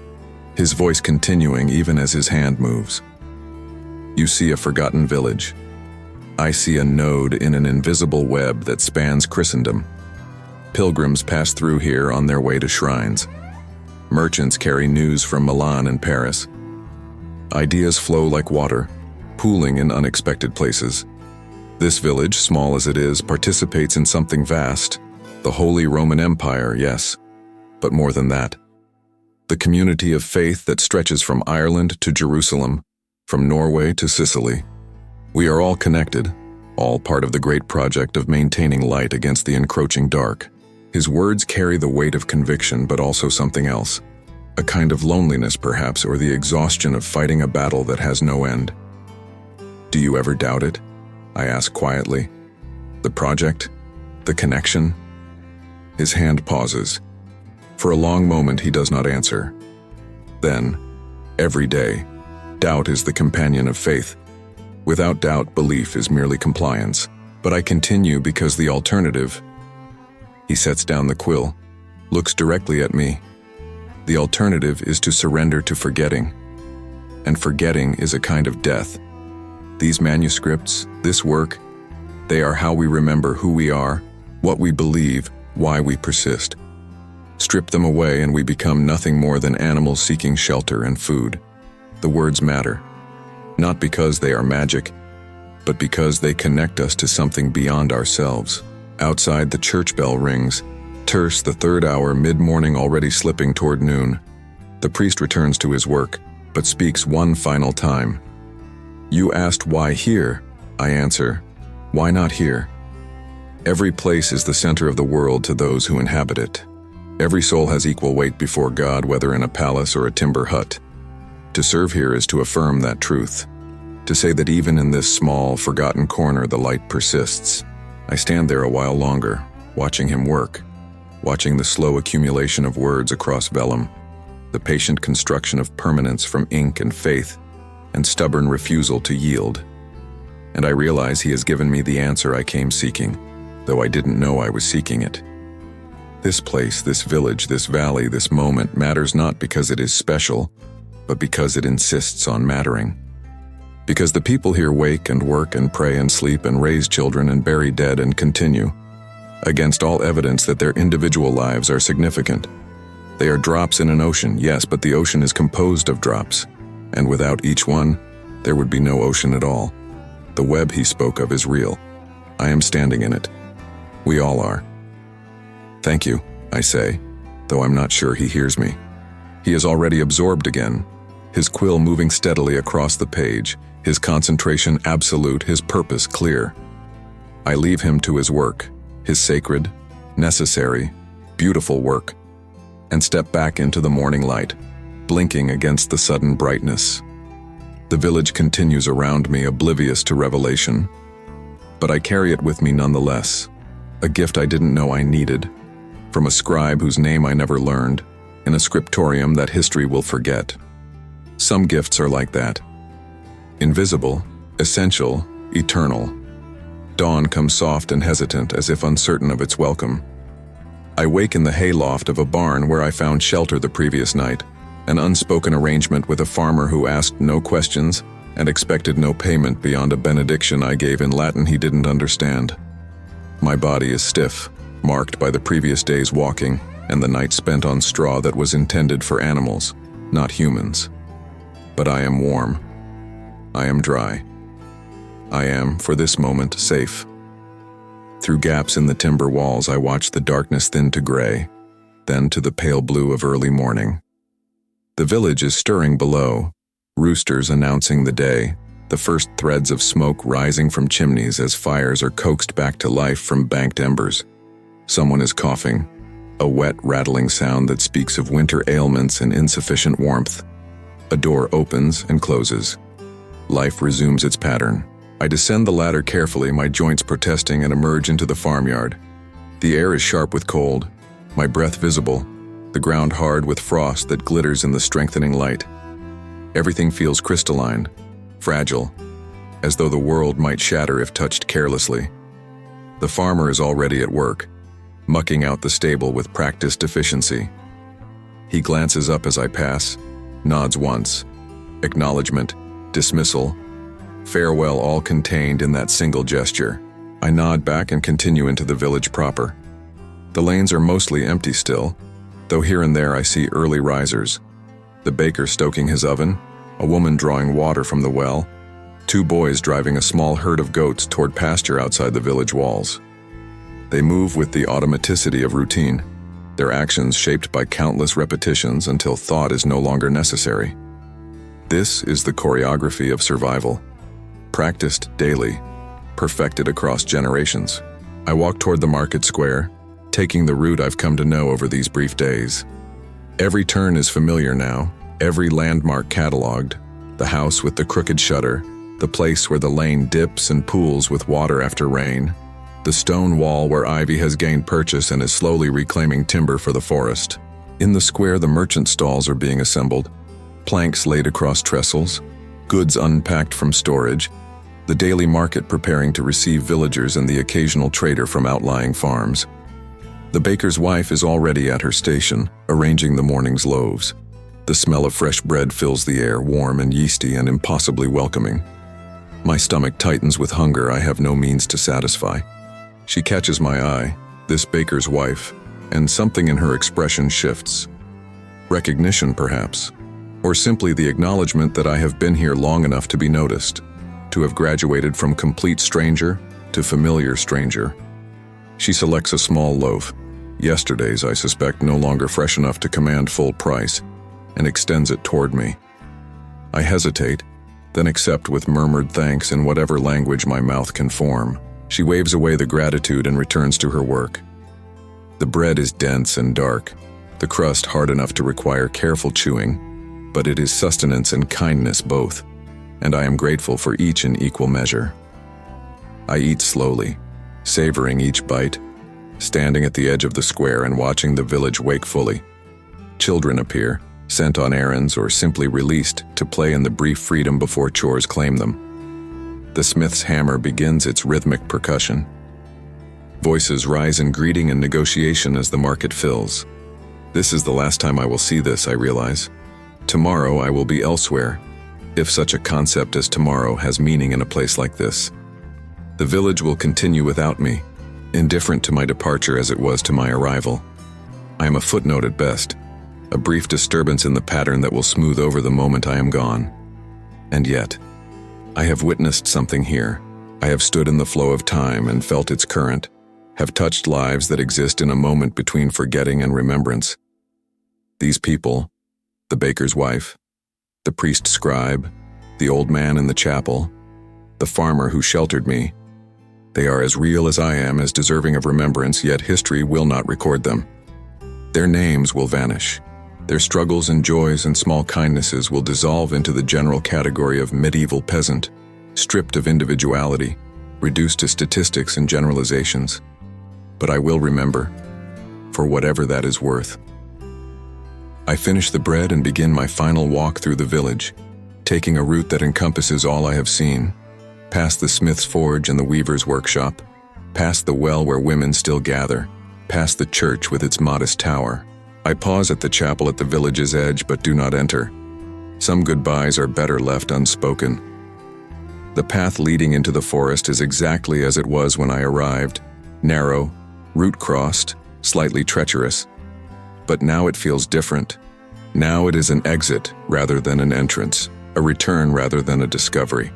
his voice continuing even as his hand moves. You see a forgotten village. I see a node in an invisible web that spans Christendom. Pilgrims pass through here on their way to shrines. Merchants carry news from Milan and Paris. Ideas flow like water, pooling in unexpected places. This village, small as it is, participates in something vast. The Holy Roman Empire, yes, but more than that. The community of faith that stretches from Ireland to Jerusalem, from Norway to Sicily. We are all connected, all part of the great project of maintaining light against the encroaching dark. His words carry the weight of conviction, but also something else. A kind of loneliness, perhaps, or the exhaustion of fighting a battle that has no end. Do you ever doubt it? I ask quietly. The project? The connection? His hand pauses. For a long moment he does not answer. Then, every day, doubt is the companion of faith. Without doubt, belief is merely compliance. But I continue because the alternative... He sets down the quill, looks directly at me. The alternative is to surrender to forgetting. And forgetting is a kind of death. These manuscripts, this work, they are how we remember who we are, what we believe, why we persist. Strip them away and we become nothing more than animals seeking shelter and food. The words matter, not because they are magic, but because they connect us to something beyond ourselves. Outside, the church bell rings. Terce, the 3rd hour, mid-morning, already slipping toward noon. The priest returns to his work, but speaks one final time. You asked why here? I answer, why not here? Every place is the center of the world to those who inhabit it. Every soul has equal weight before God, whether in a palace or a timber hut. To serve here is to affirm that truth. to say that even in this small, forgotten corner the light persists. I stand there a while longer, watching him work, watching the slow accumulation of words across vellum, the patient construction of permanence from ink and faith, and stubborn refusal to yield. And I realize he has given me the answer I came seeking, though I didn't know I was seeking it. This place, this village, this valley, this moment matters not because it is special, but because it insists on mattering. Because the people here wake and work and pray and sleep and raise children and bury dead and continue, against all evidence that their individual lives are significant. They are drops in an ocean, yes, but the ocean is composed of drops, and without each one, there would be no ocean at all. The web he spoke of is real. I am standing in it. We all are. Thank you, I say, though I'm not sure he hears me. He is already absorbed again, his quill moving steadily across the page, his concentration absolute, his purpose clear. I leave him to his work, his sacred, necessary, beautiful work, and step back into the morning light, blinking against the sudden brightness. The village continues around me, oblivious to revelation, but I carry it with me nonetheless, a gift I didn't know I needed, from a scribe whose name I never learned, in a scriptorium that history will forget. Some gifts are like that. Invisible, essential, eternal. Dawn comes soft and hesitant, as if uncertain of its welcome. I wake in the hayloft of a barn where I found shelter the previous night, an unspoken arrangement with a farmer who asked no questions and expected no payment beyond a benediction I gave in Latin he didn't understand. My body is stiff, marked by the previous day's walking and the night spent on straw that was intended for animals, not humans. But I am warm. I am dry. I am, for this moment, safe. Through gaps in the timber walls, I watch the darkness thin to gray, then to the pale blue of early morning. The village is stirring below, roosters announcing the day, the first threads of smoke rising from chimneys as fires are coaxed back to life from banked embers. Someone is coughing, a wet, rattling sound that speaks of winter ailments and insufficient warmth. A door opens and closes. Life resumes its pattern. I descend the ladder carefully, my joints protesting, and emerge into the farmyard. The air is sharp with cold, my breath visible, the ground hard with frost that glitters in the strengthening light. Everything feels crystalline, fragile, as though the world might shatter if touched carelessly. The farmer is already at work, mucking out the stable with practiced efficiency. He glances up as I pass, nods once, acknowledgement, dismissal, farewell, all contained in that single gesture. I nod back and continue into the village proper. The lanes are mostly empty still, though here and there I see early risers. The baker stoking his oven, a woman drawing water from the well, 2 boys driving a small herd of goats toward pasture outside the village walls. They move with the automaticity of routine, their actions shaped by countless repetitions until thought is no longer necessary. This is the choreography of survival, practiced daily, perfected across generations. I walk toward the market square, taking the route I've come to know over these brief days. Every turn is familiar now, every landmark cataloged, the house with the crooked shutter, the place where the lane dips and pools with water after rain, the stone wall where ivy has gained purchase and is slowly reclaiming timber for the forest. In the square, the merchant stalls are being assembled, planks laid across trestles, goods unpacked from storage, the daily market preparing to receive villagers and the occasional trader from outlying farms. The baker's wife is already at her station, arranging the morning's loaves. The smell of fresh bread fills the air, warm and yeasty and impossibly welcoming. My stomach tightens with hunger I have no means to satisfy. She catches my eye, this baker's wife, and something in her expression shifts. Recognition, perhaps, or simply the acknowledgement that I have been here long enough to be noticed, to have graduated from complete stranger to familiar stranger. She selects a small loaf, yesterday's I suspect no longer fresh enough to command full price, and extends it toward me. I hesitate, then accept with murmured thanks in whatever language my mouth can form. She waves away the gratitude and returns to her work. The bread is dense and dark, the crust hard enough to require careful chewing, but it is sustenance and kindness both. and I am grateful for each in equal measure. I eat slowly, savoring each bite, standing at the edge of the square and watching the village wake fully. Children appear, sent on errands or simply released to play in the brief freedom before chores claim them. The smith's hammer begins its rhythmic percussion. Voices rise in greeting and negotiation as the market fills. This is the last time I will see this, I realize. Tomorrow I will be elsewhere, if such a concept as tomorrow has meaning in a place like this. The village will continue without me, indifferent to my departure as it was to my arrival. I am a footnote at best, a brief disturbance in the pattern that will smooth over the moment I am gone. And yet, I have witnessed something here. I have stood in the flow of time and felt its current, have touched lives that exist in a moment between forgetting and remembrance. These people, the baker's wife, the priest scribe, the old man in the chapel, the farmer who sheltered me, they are as real as I am, as deserving of remembrance, yet history will not record them. Their names will vanish. Their struggles and joys and small kindnesses will dissolve into the general category of medieval peasant, stripped of individuality, reduced to statistics and generalizations. But I will remember, for whatever that is worth. I finish the bread and begin my final walk through the village, taking a route that encompasses all I have seen, past the smith's forge and the weaver's workshop, past the well where women still gather, past the church with its modest tower. I pause at the chapel at the village's edge but do not enter. Some goodbyes are better left unspoken. The path leading into the forest is exactly as it was when I arrived, narrow, root-crossed, slightly treacherous. But now it feels different. Now it is an exit rather than an entrance, a return rather than a discovery.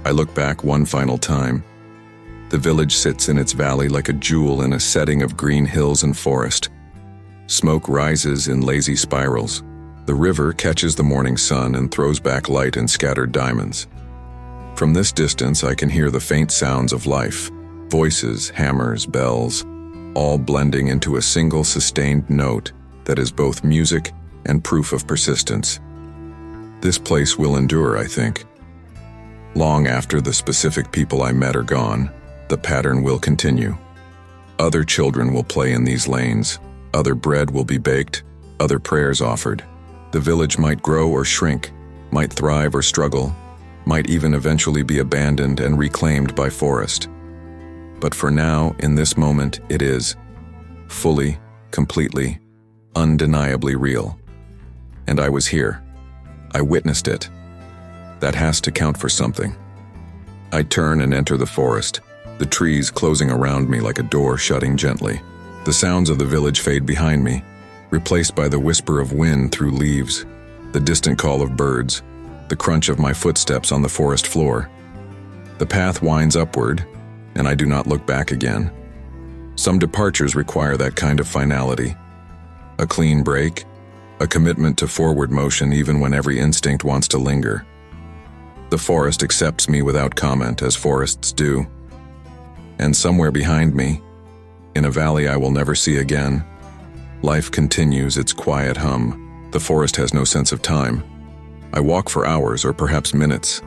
I look back one final time. The village sits in its valley like a jewel in a setting of green hills and forest. Smoke rises in lazy spirals. The river catches the morning sun and throws back light in scattered diamonds. From this distance, I can hear the faint sounds of life, voices, hammers, bells, all blending into a single sustained note that is both music and proof of persistence. This place will endure, I think. Long after the specific people I met are gone, the pattern will continue. Other children will play in these lanes, other bread will be baked, other prayers offered. The village might grow or shrink, might thrive or struggle, might even eventually be abandoned and reclaimed by forest. But for now, in this moment, it is fully, completely, undeniably real. And I was here. I witnessed it. That has to count for something. I turn and enter the forest, the trees closing around me like a door shutting gently. The sounds of the village fade behind me, replaced by the whisper of wind through leaves, the distant call of birds, the crunch of my footsteps on the forest floor. The path winds upward, and I do not look back again. Some departures require that kind of finality. A clean break, a commitment to forward motion even when every instinct wants to linger. The forest accepts me without comment, as forests do. And somewhere behind me, in a valley I will never see again, life continues its quiet hum. The forest has no sense of time. I walk for hours or perhaps minutes.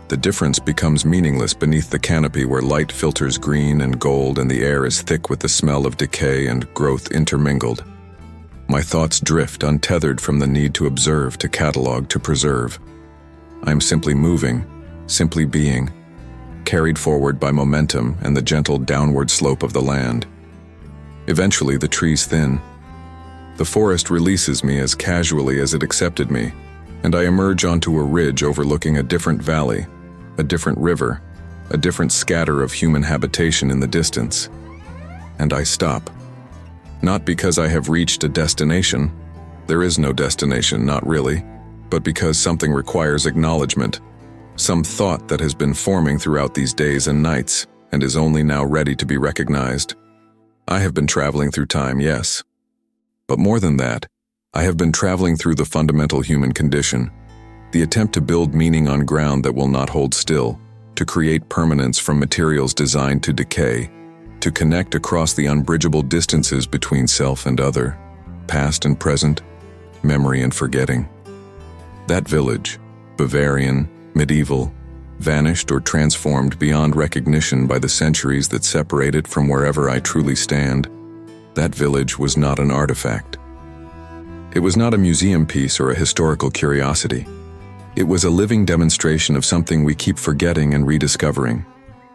The difference becomes meaningless beneath the canopy where light filters green and gold and the air is thick with the smell of decay and growth intermingled. My thoughts drift, untethered from the need to observe, to catalog, to preserve. I am simply moving, simply being, carried forward by momentum and the gentle downward slope of the land. Eventually, the trees thin. The forest releases me as casually as it accepted me, and I emerge onto a ridge overlooking a different valley, a different river, a different scatter of human habitation in the distance. And I stop. Not because I have reached a destination. There is no destination, not really. But because something requires acknowledgement, some thought that has been forming throughout these days and nights and is only now ready to be recognized. I have been traveling through time, yes. But more than that, I have been traveling through the fundamental human condition, the attempt to build meaning on ground that will not hold still, to create permanence from materials designed to decay, to connect across the unbridgeable distances between self and other, past and present, memory and forgetting. That village, Bavarian, medieval, vanished or transformed beyond recognition by the centuries that separate it from wherever I truly stand, that village was not an artifact. It was not a museum piece or a historical curiosity. It was a living demonstration of something we keep forgetting and rediscovering,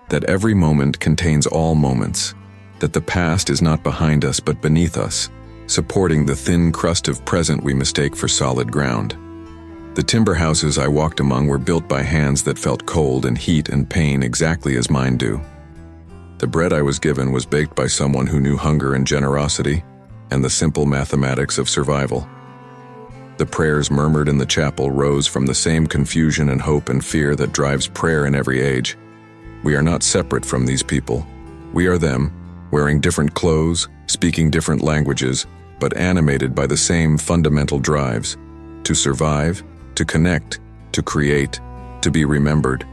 that every moment contains all moments, that the past is not behind us but beneath us, supporting the thin crust of present we mistake for solid ground. The timber houses I walked among were built by hands that felt cold and heat and pain exactly as mine do. The bread I was given was baked by someone who knew hunger and generosity and the simple mathematics of survival. The prayers murmured in the chapel rose from the same confusion and hope and fear that drives prayer in every age. We are not separate from these people. We are them, wearing different clothes, speaking different languages, but animated by the same fundamental drives: to survive, to connect, to create, to be remembered.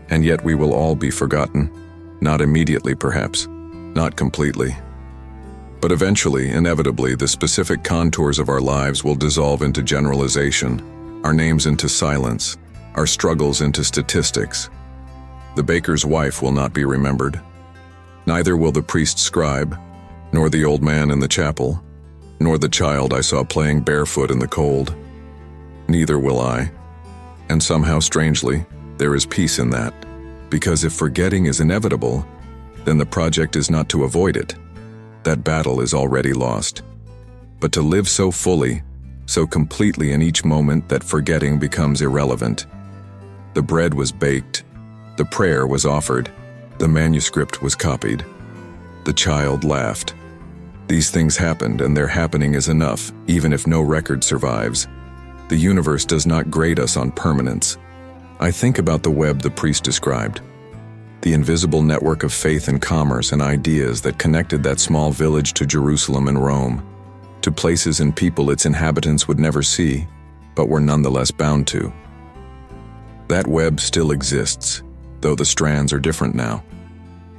And yet we will all be forgotten. Not immediately, perhaps. Not completely. But eventually, inevitably, the specific contours of our lives will dissolve into generalization, our names into silence, our struggles into statistics. The baker's wife will not be remembered. Neither will the priest scribe, nor the old man in the chapel, nor the child I saw playing barefoot in the cold. Neither will I. And somehow, strangely, there is peace in that, because if forgetting is inevitable, then the project is not to avoid it. That battle is already lost. But to live so fully, so completely in each moment that forgetting becomes irrelevant. The bread was baked, the prayer was offered, the manuscript was copied. The child laughed. These things happened, and their happening is enough, even if no record survives. The universe does not grade us on permanence. I think about the web the priest described, the invisible network of faith and commerce and ideas that connected that small village to Jerusalem and Rome, to places and people its inhabitants would never see, but were nonetheless bound to. That web still exists, though the strands are different now.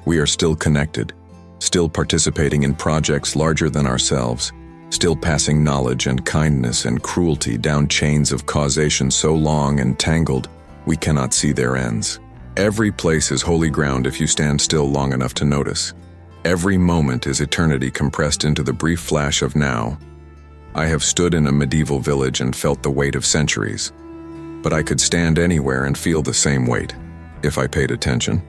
We are still connected, still participating in projects larger than ourselves, still passing knowledge and kindness and cruelty down chains of causation so long and tangled we cannot see their ends. Every place is holy ground if you stand still long enough to notice. Every moment is eternity compressed into the brief flash of now. I have stood in a medieval village and felt the weight of centuries, but I could stand anywhere and feel the same weight, if I paid attention.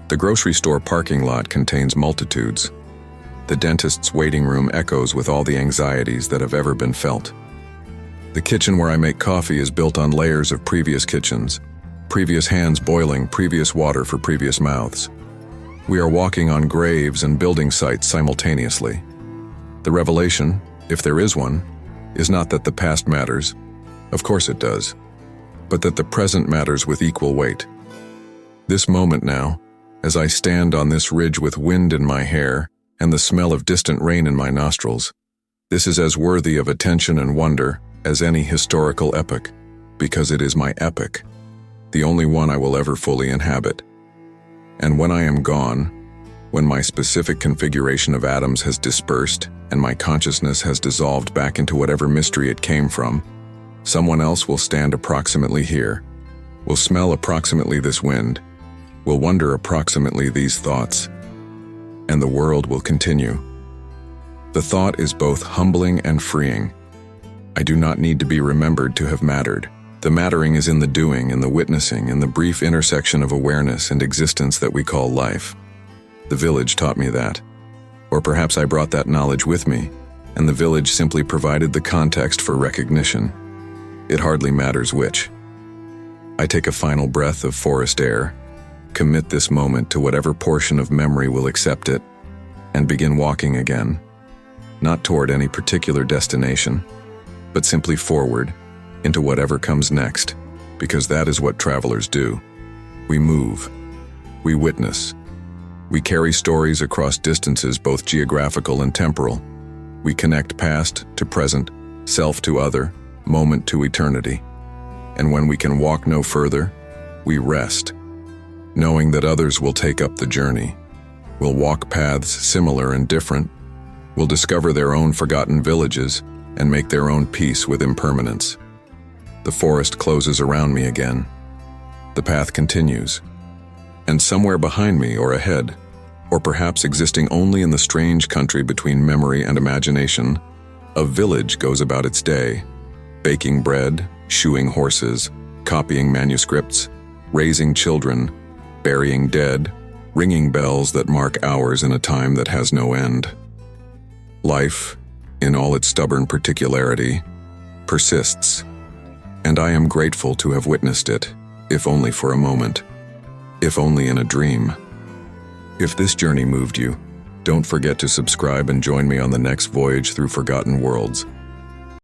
The grocery store parking lot contains multitudes. The dentist's waiting room echoes with all the anxieties that have ever been felt. The kitchen where I make coffee is built on layers of previous kitchens, previous hands boiling previous water for previous mouths. We are walking on graves and building sites simultaneously. The revelation, if there is one, is not that the past matters, of course it does, but that the present matters with equal weight. This moment now, as I stand on this ridge with wind in my hair and the smell of distant rain in my nostrils, this is as worthy of attention and wonder as any historical epoch, because it is my epoch, the only one I will ever fully inhabit. And when I am gone, when my specific configuration of atoms has dispersed and my consciousness has dissolved back into whatever mystery it came from, someone else will stand approximately here, will smell approximately this wind, will wonder approximately these thoughts, and the world will continue. The thought is both humbling and freeing. I do not need to be remembered to have mattered. The mattering is in the doing, in the witnessing, in the brief intersection of awareness and existence that we call life. The village taught me that. Or perhaps I brought that knowledge with me, and the village simply provided the context for recognition. It hardly matters which. I take a final breath of forest air, commit this moment to whatever portion of memory will accept it, and begin walking again, not toward any particular destination, but simply forward, into whatever comes next, because that is what travelers do. We move. We witness. We carry stories across distances both geographical and temporal. We connect past to present, self to other, moment to eternity. And when we can walk no further, we rest, knowing that others will take up the journey, will walk paths similar and different, will discover their own forgotten villages and make their own peace with impermanence. The forest closes around me again, The path continues. And somewhere behind me or ahead, or perhaps existing only in the strange country between memory and imagination, a village goes about its day, baking bread, shoeing horses, copying manuscripts, raising children, burying dead, ringing bells that mark hours in a time that has no end. Life, in all its stubborn particularity, persists, and I am grateful to have witnessed it, if only for a moment, if only in a dream. If this journey moved you, don't forget to subscribe and join me on the next voyage through forgotten worlds.